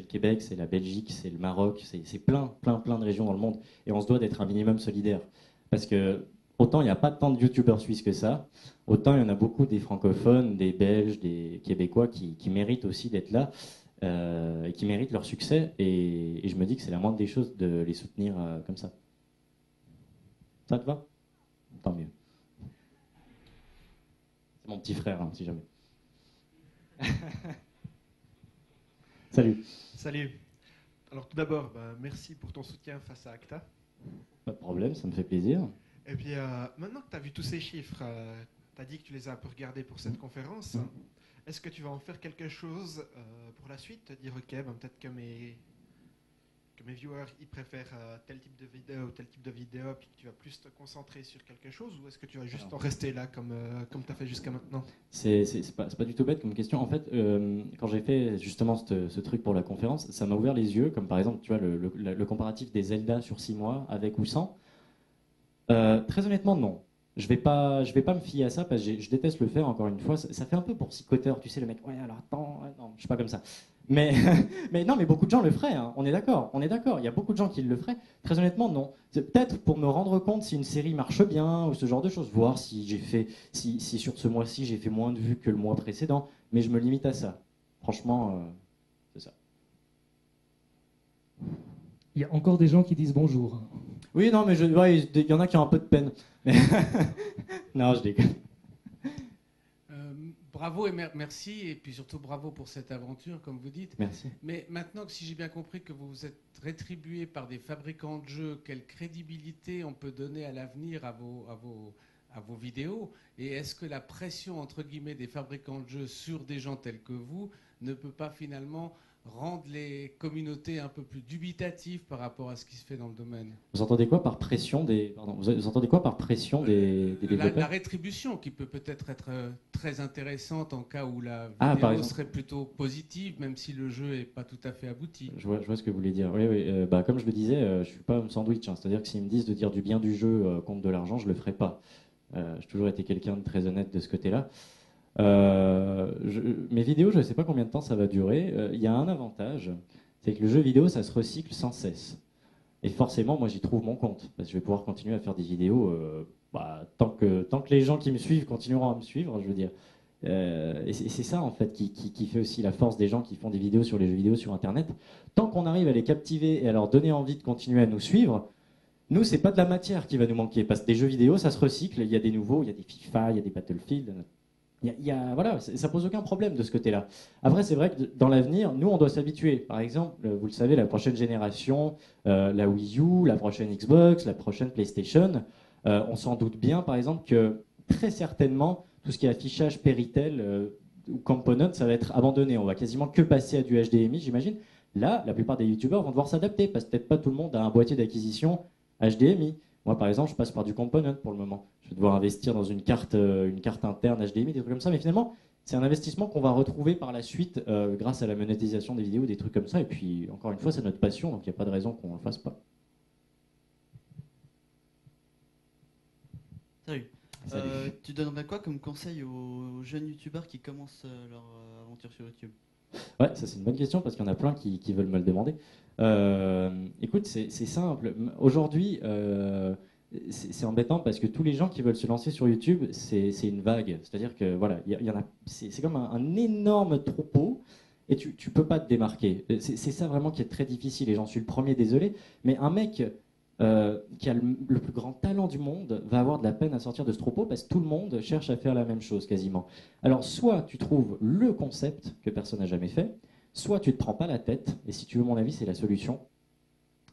Québec, c'est la Belgique, c'est le Maroc, c'est plein de régions dans le monde. Et on se doit d'être un minimum solidaire. Parce que autant il n'y a pas tant de youtubeurs suisses que ça, autant il y en a beaucoup des francophones, des Belges, des Québécois qui méritent aussi d'être là, et qui méritent leur succès. Et je me dis que c'est la moindre des choses de les soutenir comme ça. Ça te va? Tant mieux. C'est mon petit frère, hein, si jamais. Salut. Salut. Alors tout d'abord, merci pour ton soutien face à ACTA. Pas de problème, ça me fait plaisir. Et puis maintenant que tu as vu tous ces chiffres, tu as dit que tu les as un peu regardés pour cette conférence. Est-ce que tu vas en faire quelque chose pour la suite? Te dire, ok, peut-être que mes viewers ils préfèrent tel type de vidéo ou tel type de vidéo, puis que tu vas plus te concentrer sur quelque chose, ou est-ce que tu vas juste en rester là comme tu as fait jusqu'à maintenant? C'est pas du tout bête comme question. En fait, quand j'ai fait justement ce truc pour la conférence, ça m'a ouvert les yeux, comme par exemple, tu vois, le comparatif des Zelda sur 6 mois, avec ou sans. Très honnêtement, non. Je vais pas me fier à ça parce que je déteste le faire, encore une fois. Ça fait un peu pour psychoteur, tu sais, le mec, ouais, alors attends, ouais, non, je suis pas comme ça. Mais non, mais beaucoup de gens le feraient, hein. On est d'accord. Il y a beaucoup de gens qui le feraient. Très honnêtement, non. C'est peut-être pour me rendre compte si une série marche bien ou ce genre de choses, voir si si sur ce mois-ci j'ai fait moins de vues que le mois précédent. Mais je me limite à ça. Franchement, c'est ça. Il y a encore des gens qui disent bonjour. Oui, non, mais il y en a qui ont un peu de peine. Non, je déconne. Bravo et merci, et puis surtout bravo pour cette aventure, comme vous dites. Merci. Mais maintenant que si j'ai bien compris que vous êtes rétribué par des fabricants de jeux, quelle crédibilité on peut donner à l'avenir à vos vidéos? Et est-ce que la pression, entre guillemets, des fabricants de jeux sur des gens tels que vous ne peut pas finalement rendre les communautés un peu plus dubitatives par rapport à ce qui se fait dans le domaine? Vous entendez quoi par pression des développeurs? La rétribution qui peut peut-être être très intéressante en cas où la par vidéo exemple. serait plutôt positive, même si le jeu n'est pas tout à fait abouti. Je vois ce que vous voulez dire. Oui, comme je le disais, je suis pas un sandwich, hein. C'est-à-dire que s'ils me disent de dire du bien du jeu contre de l'argent, je le ferai pas. J'ai toujours été quelqu'un de très honnête de ce côté-là. Mes vidéos, je ne sais pas combien de temps ça va durer. Il y a un avantage, c'est que le jeu vidéo, ça se recycle sans cesse. Et forcément, moi, j'y trouve mon compte. Parce que je vais pouvoir continuer à faire des vidéos tant que les gens qui me suivent continueront à me suivre, je veux dire. Et c'est ça, en fait, qui fait aussi la force des gens qui font des vidéos sur les jeux vidéo sur Internet. Tant qu'on arrive à les captiver et à leur donner envie de continuer à nous suivre, nous, c'est pas de la matière qui va nous manquer. Parce que des jeux vidéo, ça se recycle. Il y a des nouveaux, il y a des FIFA, il y a des Battlefield. Voilà, ça pose aucun problème de ce côté-là. Après, c'est vrai que dans l'avenir, nous, on doit s'habituer. Par exemple, vous le savez, la prochaine génération, la Wii U, la prochaine Xbox, la prochaine PlayStation, on s'en doute bien, par exemple, que très certainement, tout ce qui est affichage Péritel ou Component, ça va être abandonné. On va quasiment que passer à du HDMI, j'imagine. Là, la plupart des youtubeurs vont devoir s'adapter, parce que peut-être pas tout le monde a un boîtier d'acquisition HDMI. Moi, par exemple, je passe par du Component pour le moment. Je vais devoir investir dans une carte interne HDMI, des trucs comme ça. Mais finalement, c'est un investissement qu'on va retrouver par la suite grâce à la monétisation des vidéos, des trucs comme ça. Et puis, encore une fois, c'est notre passion, donc il n'y a pas de raison qu'on ne le fasse pas. Salut. Salut. Tu donnerais quoi comme conseil aux jeunes youtubeurs qui commencent leur aventure sur YouTube? Ouais, ça c'est une bonne question parce qu'il y en a plein qui veulent me le demander. Écoute, c'est simple. Aujourd'hui, c'est embêtant parce que tous les gens qui veulent se lancer sur YouTube, c'est une vague. C'est-à-dire que voilà, y en a, c'est comme un énorme troupeau et tu peux pas te démarquer. C'est ça vraiment qui est très difficile et j'en suis le premier, désolé. Mais un mec qui a le plus grand talent du monde va avoir de la peine à sortir de ce troupeau parce que tout le monde cherche à faire la même chose quasiment. Alors soit tu trouves le concept que personne n'a jamais fait, soit tu te prends pas la tête, et si tu veux mon avis c'est la solution,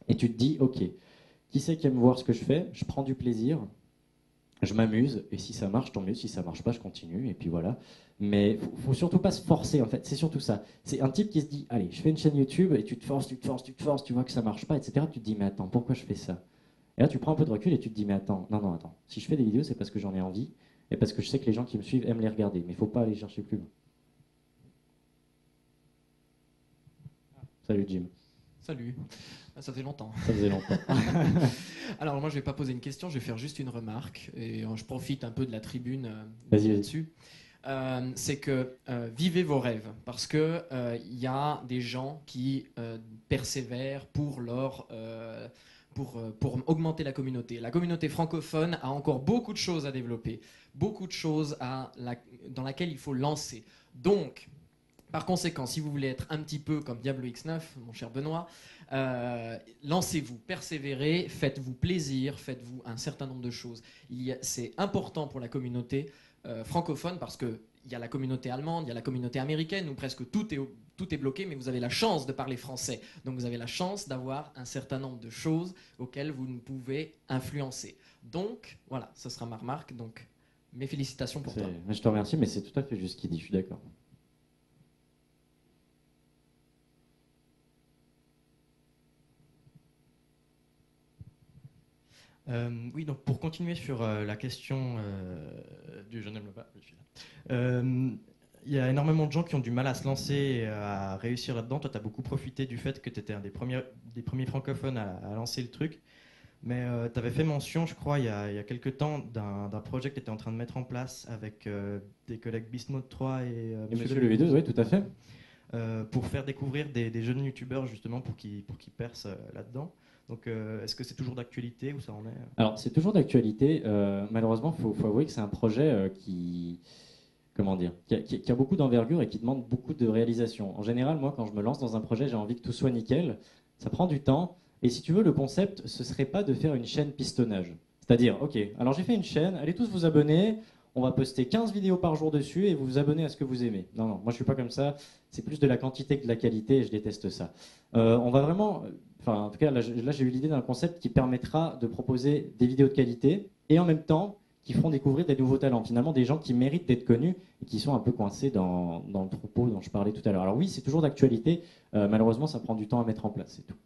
et tu te dis ok, qui c'est qui aime voir ce que je fais, je prends du plaisir, je m'amuse, et si ça marche tant mieux, si ça marche pas je continue, et puis voilà. Mais faut surtout pas se forcer en fait, c'est surtout ça. C'est un type qui se dit, allez, je fais une chaîne YouTube et tu te forces, tu vois que ça marche pas, etc. Tu te dis, mais attends, pourquoi je fais ça? Et là tu prends un peu de recul et tu te dis, mais attends, non, attends. Si je fais des vidéos, c'est parce que j'en ai envie et parce que je sais que les gens qui me suivent aiment les regarder, mais il faut pas aller chercher plus loin. Salut Jim. Salut. Ça fait longtemps. Ça faisait longtemps. Alors moi je vais pas poser une question, je vais faire juste une remarque et je profite un peu de la tribune Vas-y. là-dessus. C'est que vivez vos rêves parce que il y a des gens qui persévèrent pour augmenter la communauté. La communauté francophone a encore beaucoup de choses à développer, beaucoup de choses dans laquelle il faut lancer. Donc, par conséquent, si vous voulez être un petit peu comme Diablo X9, mon cher Benoît, lancez-vous, persévérez, faites-vous plaisir, faites-vous un certain nombre de choses. C'est important pour la communauté francophone parce qu'il y a la communauté allemande, il y a la communauté américaine où presque tout est bloqué, mais vous avez la chance de parler français. Donc vous avez la chance d'avoir un certain nombre de choses auxquelles vous ne pouvez influencer. Donc voilà, ce sera ma remarque. Donc mes félicitations pour toi. Je te remercie, mais c'est tout à fait juste ce qu'il dit, je suis d'accord. Oui, donc pour continuer sur la question du jeune homme là-bas, je suis là. Il y a énormément de gens qui ont du mal à se lancer et à réussir là-dedans. Toi, tu as beaucoup profité du fait que tu étais un des premiers francophones à lancer le truc. Mais tu avais fait mention, je crois, il y a quelques temps, d'un projet que tu étais en train de mettre en place avec des collègues Bismode 3 et Monsieur Le Videux, oui, tout à fait. Pour faire découvrir des jeunes youtubeurs, justement, pour qu'ils percent là-dedans. Donc, est-ce que c'est toujours d'actualité ou ça en est? Alors, c'est toujours d'actualité. Malheureusement, il faut avouer que c'est un projet qui a beaucoup d'envergure et qui demande beaucoup de réalisation. En général, moi, quand je me lance dans un projet, j'ai envie que tout soit nickel. Ça prend du temps. Et si tu veux, le concept, ce serait pas de faire une chaîne pistonnage. C'est-à-dire, ok, alors j'ai fait une chaîne, allez tous vous abonner, on va poster 15 vidéos par jour dessus et vous vous abonnez à ce que vous aimez. Non, moi je suis pas comme ça. C'est plus de la quantité que de la qualité et je déteste ça. On va vraiment... Enfin, en tout cas, là j'ai eu l'idée d'un concept qui permettra de proposer des vidéos de qualité et en même temps qui feront découvrir des nouveaux talents. Finalement, des gens qui méritent d'être connus et qui sont un peu coincés dans le troupeau dont je parlais tout à l'heure. Alors oui, c'est toujours d'actualité. Malheureusement, ça prend du temps à mettre en place, c'est tout.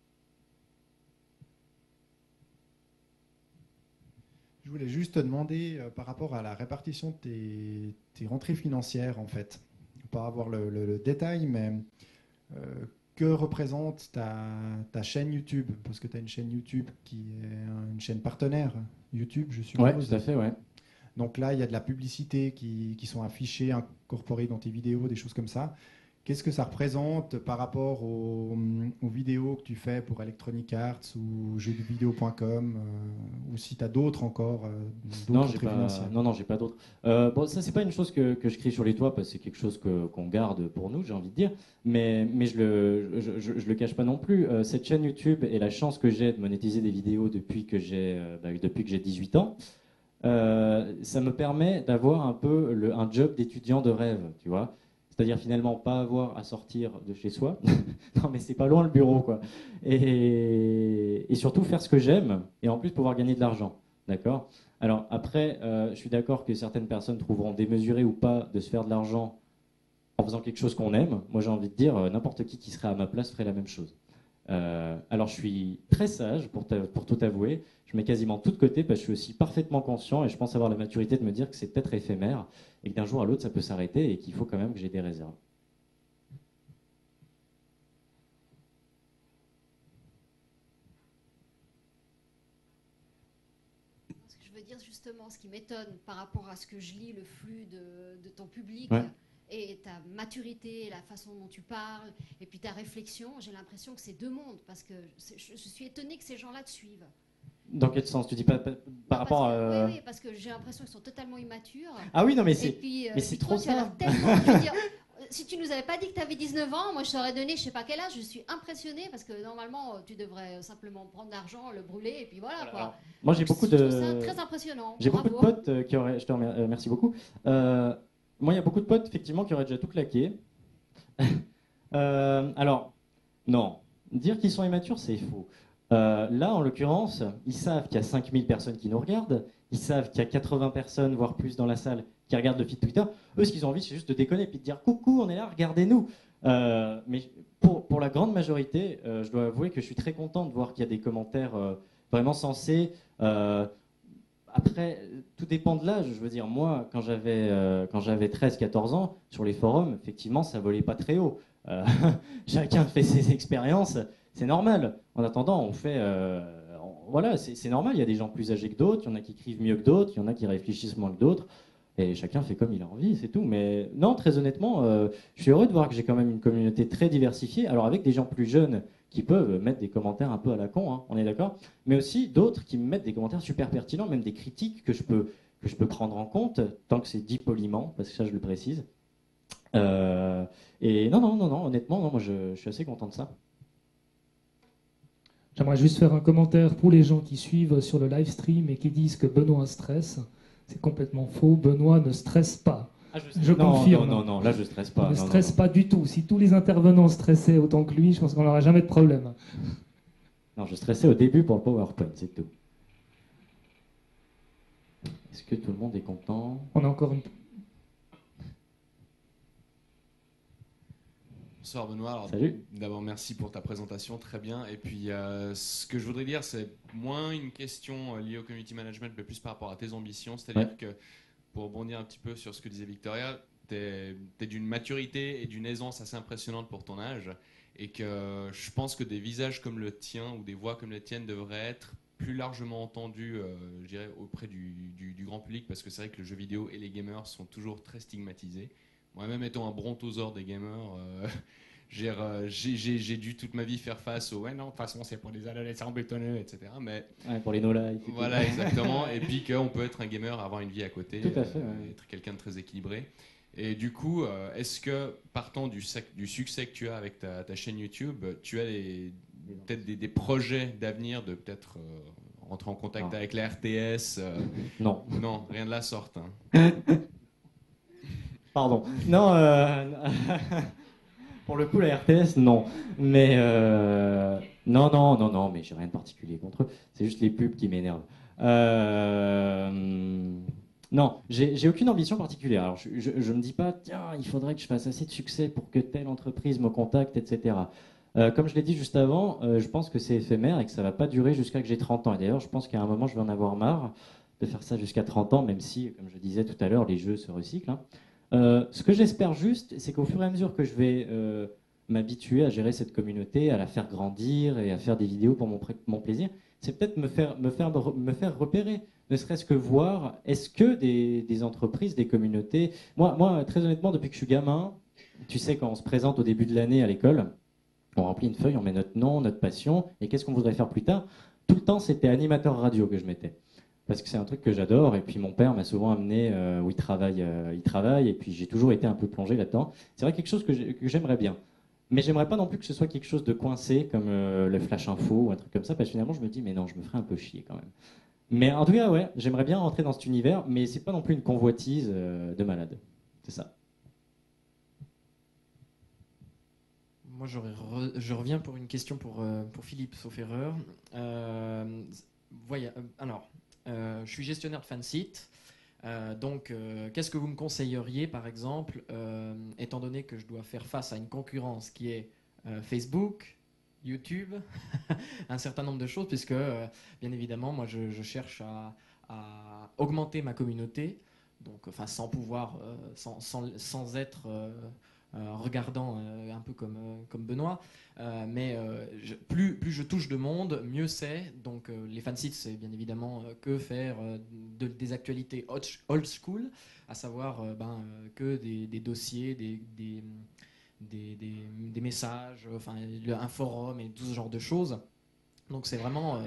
Je voulais juste te demander par rapport à la répartition de tes rentrées financières, en fait. Pas avoir le détail, mais que représente ta chaîne YouTube? Parce que tu as une chaîne YouTube qui est une chaîne partenaire YouTube, je suppose. Oui, tout à fait, ouais. Donc là, il y a de la publicité qui sont affichées, incorporées dans tes vidéos, des choses comme ça. qu'est-ce que ça représente par rapport aux vidéos que tu fais pour Electronic Arts ou jeuxduvideo.com ou si tu as d'autres encore Non, d'autres entrées financières? non, j'ai pas d'autres. Bon, ça, c'est pas une chose que je crie sur les toits, parce que c'est quelque chose qu'on garde pour nous, j'ai envie de dire. Mais je le cache pas non plus. Cette chaîne YouTube et la chance que j'ai de monétiser des vidéos depuis que j'ai 18 ans, ça me permet d'avoir un peu un job d'étudiant de rêve, tu vois. C'est-à-dire finalement pas avoir à sortir de chez soi. Non, mais c'est pas loin le bureau, quoi. Et surtout faire ce que j'aime et en plus pouvoir gagner de l'argent. D'accord? Alors après, je suis d'accord que certaines personnes trouveront démesuré ou pas de se faire de l'argent en faisant quelque chose qu'on aime. Moi, j'ai envie de dire, n'importe qui serait à ma place ferait la même chose. Alors je suis très sage pour tout avouer. Je mets quasiment tout de côté parce que je suis aussi parfaitement conscient et je pense avoir la maturité de me dire que c'est peut-être éphémère et que d'un jour à l'autre ça peut s'arrêter et qu'il faut quand même que j'ai des réserves. Ce que je veux dire justement, ce qui m'étonne par rapport à ce que je lis, le flux de ton public, Ouais. et ta maturité, la façon dont tu parles, et puis ta réflexion, j'ai l'impression que c'est deux mondes, parce que je suis étonnée que ces gens-là te suivent. Dans quel sens? Tu dis pas par rapport à... Oui, parce que j'ai l'impression qu'ils sont totalement immatures. Ah oui, non, mais Et c'est puis, mais c'est puis trop toi, tu as l'air ça. tellement... je veux dire, si tu nous avais pas dit que tu avais 19 ans, moi je t'aurais donné je sais pas quel âge. Je suis impressionnée parce que normalement tu devrais simplement prendre l'argent, le brûler et puis voilà quoi. Alors, moi j'ai Donc, beaucoup je de... trouve ça très impressionnant. J'ai beaucoup de Bravo. potes qui auraient... Je te remercie beaucoup. Moi il y a beaucoup de potes effectivement qui auraient déjà tout claqué. Alors, non. Dire qu'ils sont immatures, c'est faux. Là, en l'occurrence, ils savent qu'il y a 5000 personnes qui nous regardent, ils savent qu'il y a 80 personnes, voire plus dans la salle, qui regardent le feed Twitter. Eux, ce qu'ils ont envie, c'est juste de déconner, puis de dire « Coucou, on est là, regardez-nous ». Mais pour la grande majorité, je dois avouer que je suis très content de voir qu'il y a des commentaires vraiment sensés. Après, tout dépend de l'âge. Je veux dire, moi, quand j'avais 13-14 ans, sur les forums, effectivement, ça volait pas très haut. Chacun fait ses expériences, c'est normal. En attendant, on fait... voilà, c'est normal. Il y a des gens plus âgés que d'autres, il y en a qui écrivent mieux que d'autres, il y en a qui réfléchissent moins que d'autres. Et chacun fait comme il a envie, c'est tout. Mais non, très honnêtement, je suis heureux de voir que j'ai quand même une communauté très diversifiée. Alors avec des gens plus jeunes qui peuvent mettre des commentaires un peu à la con, hein, on est d'accord. Mais aussi d'autres qui me mettent des commentaires super pertinents, même des critiques que je peux prendre en compte, tant que c'est dit poliment, parce que ça je le précise. Et non, honnêtement, non, moi je suis assez content de ça. J'aimerais juste faire un commentaire pour les gens qui suivent sur le live stream et qui disent que Benoît stresse. C'est complètement faux. Benoît ne stresse pas. Ah, je confirme. Non, là je stresse pas. Il ne Non, stresse non. pas du tout. Si tous les intervenants stressaient autant que lui, je pense qu'on n'aurait jamais de problème. Non, je stressais au début pour le PowerPoint, c'est tout. Est-ce que tout le monde est content? On a encore une... Bonsoir Benoît. Alors, salut. D'abord merci pour ta présentation, très bien. Et puis ce que je voudrais dire, c'est moins une question liée au community management, mais plus par rapport à tes ambitions. C'est-à-dire que, pour rebondir un petit peu sur ce que disait Victoria, tu es d'une maturité et d'une aisance assez impressionnante pour ton âge. Et que je pense que des visages comme le tien ou des voix comme les tiennes devraient être plus largement entendus, je dirais, auprès du grand public, parce que c'est vrai que le jeu vidéo et les gamers sont toujours très stigmatisés. Moi-même étant un brontosaure des gamers, j'ai dû toute ma vie faire face au « ouais non, de toute façon c'est pour les adolescents bétonneux », etc. Mais, ouais, pour les no-life. Voilà, exactement. Et puis qu'on peut être un gamer, avoir une vie à côté, tout à fait, ouais. être quelqu'un de très équilibré. Et du coup, est-ce que, partant du succès que tu as avec ta chaîne YouTube, tu as peut-être des projets d'avenir de peut-être rentrer en contact avec la RTS Non. Non, rien de la sorte. Hein. Pardon. Non, pour le coup, la RTS, non. Mais non, mais j'ai rien de particulier contre eux. C'est juste les pubs qui m'énervent. Non, j'ai aucune ambition particulière. Alors, je me dis pas, tiens, il faudrait que je fasse assez de succès pour que telle entreprise me contacte, etc. Comme je l'ai dit juste avant, je pense que c'est éphémère et que ça va pas durer jusqu'à que j'ai 30 ans. Et d'ailleurs, je pense qu'à un moment, je vais en avoir marre de faire ça jusqu'à 30 ans, même si, comme je disais tout à l'heure, les jeux se recyclent. Hein. Ce que j'espère juste, c'est qu'au fur et à mesure que je vais m'habituer à gérer cette communauté, à la faire grandir et à faire des vidéos pour mon plaisir, c'est peut-être me faire repérer, ne serait-ce que voir, est-ce que des entreprises, des communautés... Moi, très honnêtement, depuis que je suis gamin, tu sais, quand on se présente au début de l'année à l'école, on remplit une feuille, on met notre nom, notre passion, et qu'est-ce qu'on voudrait faire plus tard. Tout le temps, c'était animateur radio que je mettais. Parce que c'est un truc que j'adore, et puis mon père m'a souvent amené où il travaille, et puis j'ai toujours été un peu plongé là-dedans. C'est vrai quelque chose que j'aimerais bien. Mais j'aimerais pas non plus que ce soit quelque chose de coincé, comme le Flash Info ou un truc comme ça, parce que finalement je me dis, mais non, je me ferais un peu chier quand même. Mais en tout cas, ouais, j'aimerais bien rentrer dans cet univers, mais c'est pas non plus une convoitise de malade. C'est ça. Moi, je reviens pour une question pour Philippe, sauf erreur. Alors, je suis gestionnaire de fansite. Donc, qu'est-ce que vous me conseilleriez, par exemple, étant donné que je dois faire face à une concurrence qui est Facebook, YouTube, un certain nombre de choses, puisque, bien évidemment, moi, je cherche à augmenter ma communauté, donc, enfin, sans pouvoir, sans être regardant un peu comme Benoît, mais plus je touche de monde, mieux c'est. Donc les fansites, c'est bien évidemment que faire des actualités old school, à savoir que des dossiers, des messages, enfin un forum et tout ce genre de choses. Donc c'est vraiment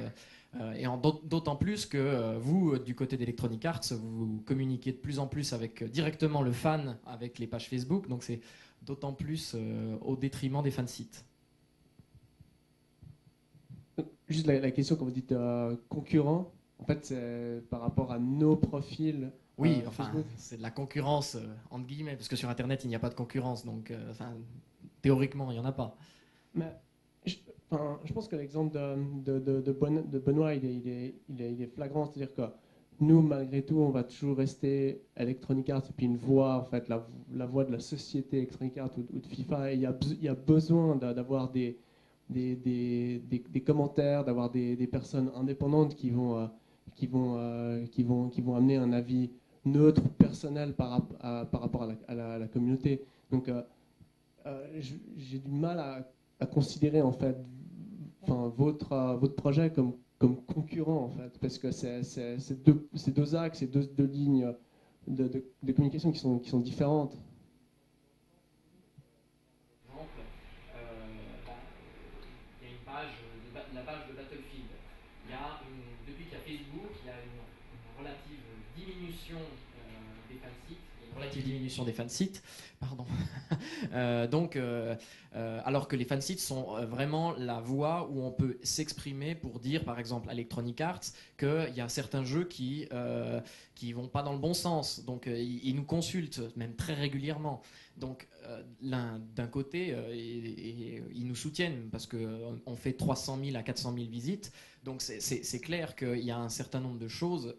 d'autant plus que vous, du côté d'Electronic Arts, vous communiquez de plus en plus avec directement le fan avec les pages Facebook, donc c'est d'autant plus au détriment des fansites. Juste la question quand vous dites concurrent, en fait c'est par rapport à nos profils. Oui, enfin c'est de la concurrence entre guillemets, parce que sur Internet il n'y a pas de concurrence, donc théoriquement il n'y en a pas. Mais je pense que l'exemple de Benoît il est flagrant, c'est-à-dire que nous, malgré tout, on va toujours rester Electronic Arts et puis une voix, en fait, la voix de la société Electronic Arts ou de FIFA. Et il y a besoin d'avoir des commentaires, d'avoir des personnes indépendantes qui vont amener un avis neutre, personnel par rapport à la communauté. Donc, j'ai du mal à considérer, en fait, votre projet comme concurrent, en fait, parce que c'est deux axes, c'est deux lignes de communication qui sont différentes. Il y a une page, la page de Battlefield. Depuis qu'il y a Facebook, il y a une relative diminution des fansites. Une relative diminution des fansites, pardon. Alors que les fansites sont vraiment la voie où on peut s'exprimer pour dire, par exemple, à Electronic Arts, qu'il y a certains jeux qui vont pas dans le bon sens. Donc, ils nous consultent, même très régulièrement. Donc, d'un côté, ils nous soutiennent parce qu'on fait 300 000 à 400 000 visites. Donc, c'est clair qu'il y a un certain nombre de choses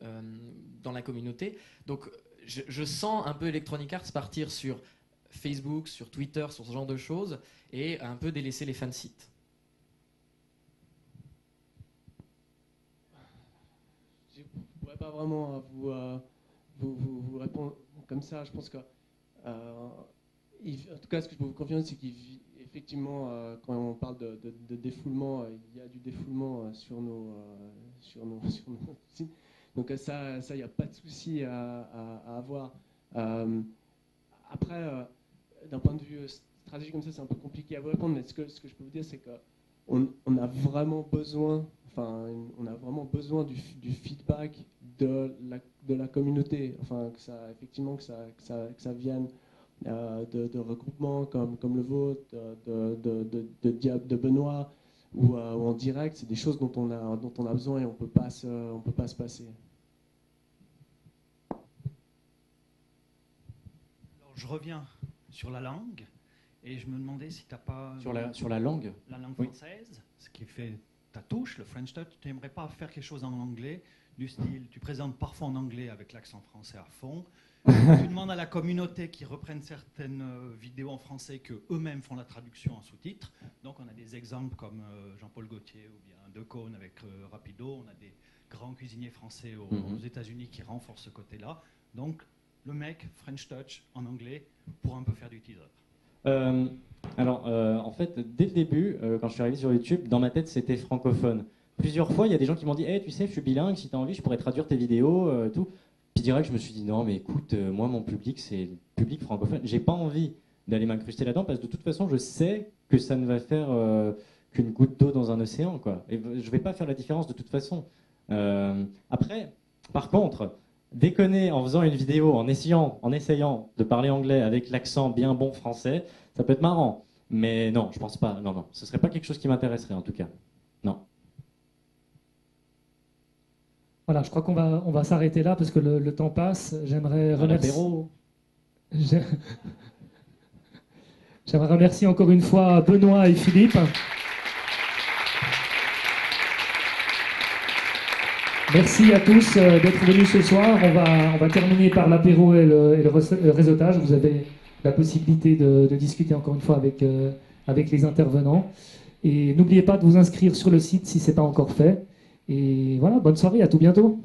dans la communauté. Donc, je sens un peu Electronic Arts partir sur Facebook, sur Twitter, sur ce genre de choses, et un peu délaisser les fansites. Je ne pourrais pas vraiment vous répondre comme ça. Je pense que, en tout cas, ce que je peux vous confirmer, c'est qu'effectivement, quand on parle de défoulement, il y a du défoulement sur nos sites. Donc ça, il n'y a pas de souci à avoir. Après, d'un point de vue stratégique comme ça, c'est un peu compliqué à vous répondre, mais ce que je peux vous dire, c'est qu'on a vraiment besoin, du feedback de la communauté, enfin effectivement que ça vienne de regroupements comme le vôtre, de Benoît, ou en direct. C'est des choses dont on a besoin et on peut pas se passer. Alors, je reviens sur la langue et je me demandais si tu n'as pas... Sur la langue. La langue Oui. française, ce qui fait ta touche, le French touch. Tu n'aimerais pas faire quelque chose en anglais, du style, tu présentes parfois en anglais avec l'accent français à fond. Tu demandes à la communauté qui reprennent certaines vidéos en français que eux-mêmes font la traduction en sous-titres. Donc on a des exemples comme Jean-Paul Gaultier ou bien Decaune avec Rapido. On a des grands cuisiniers français aux États-Unis qui renforcent ce côté-là. Donc le mec, French touch en anglais, pour un peu faire du teaser. En fait, dès le début, quand je suis arrivé sur YouTube, dans ma tête, c'était francophone. Plusieurs fois, il y a des gens qui m'ont dit hey, tu sais, je suis bilingue, si tu as envie, je pourrais traduire tes vidéos, tout. Puis direct, je me suis dit non, mais écoute, moi, mon public, c'est le public francophone. J'ai pas envie d'aller m'incruster là-dedans, parce que de toute façon, je sais que ça ne va faire qu'une goutte d'eau dans un océan, quoi. Et je ne vais pas faire la différence de toute façon. Après, par contre, déconner en faisant une vidéo, en essayant de parler anglais avec l'accent bien bon français, ça peut être marrant. Mais non, je pense pas. Non, non, ce serait pas quelque chose qui m'intéresserait en tout cas. Non. Voilà, je crois qu'on va s'arrêter là parce que le temps passe. J'aimerais remercier. J'aimerais remercier encore une fois Benoît et Philippe. Merci à tous d'être venus ce soir. On va terminer par l'apéro et le réseautage. Vous avez la possibilité de discuter encore une fois avec les intervenants. Et n'oubliez pas de vous inscrire sur le site si ce n'est pas encore fait. Et voilà, bonne soirée, à tout bientôt.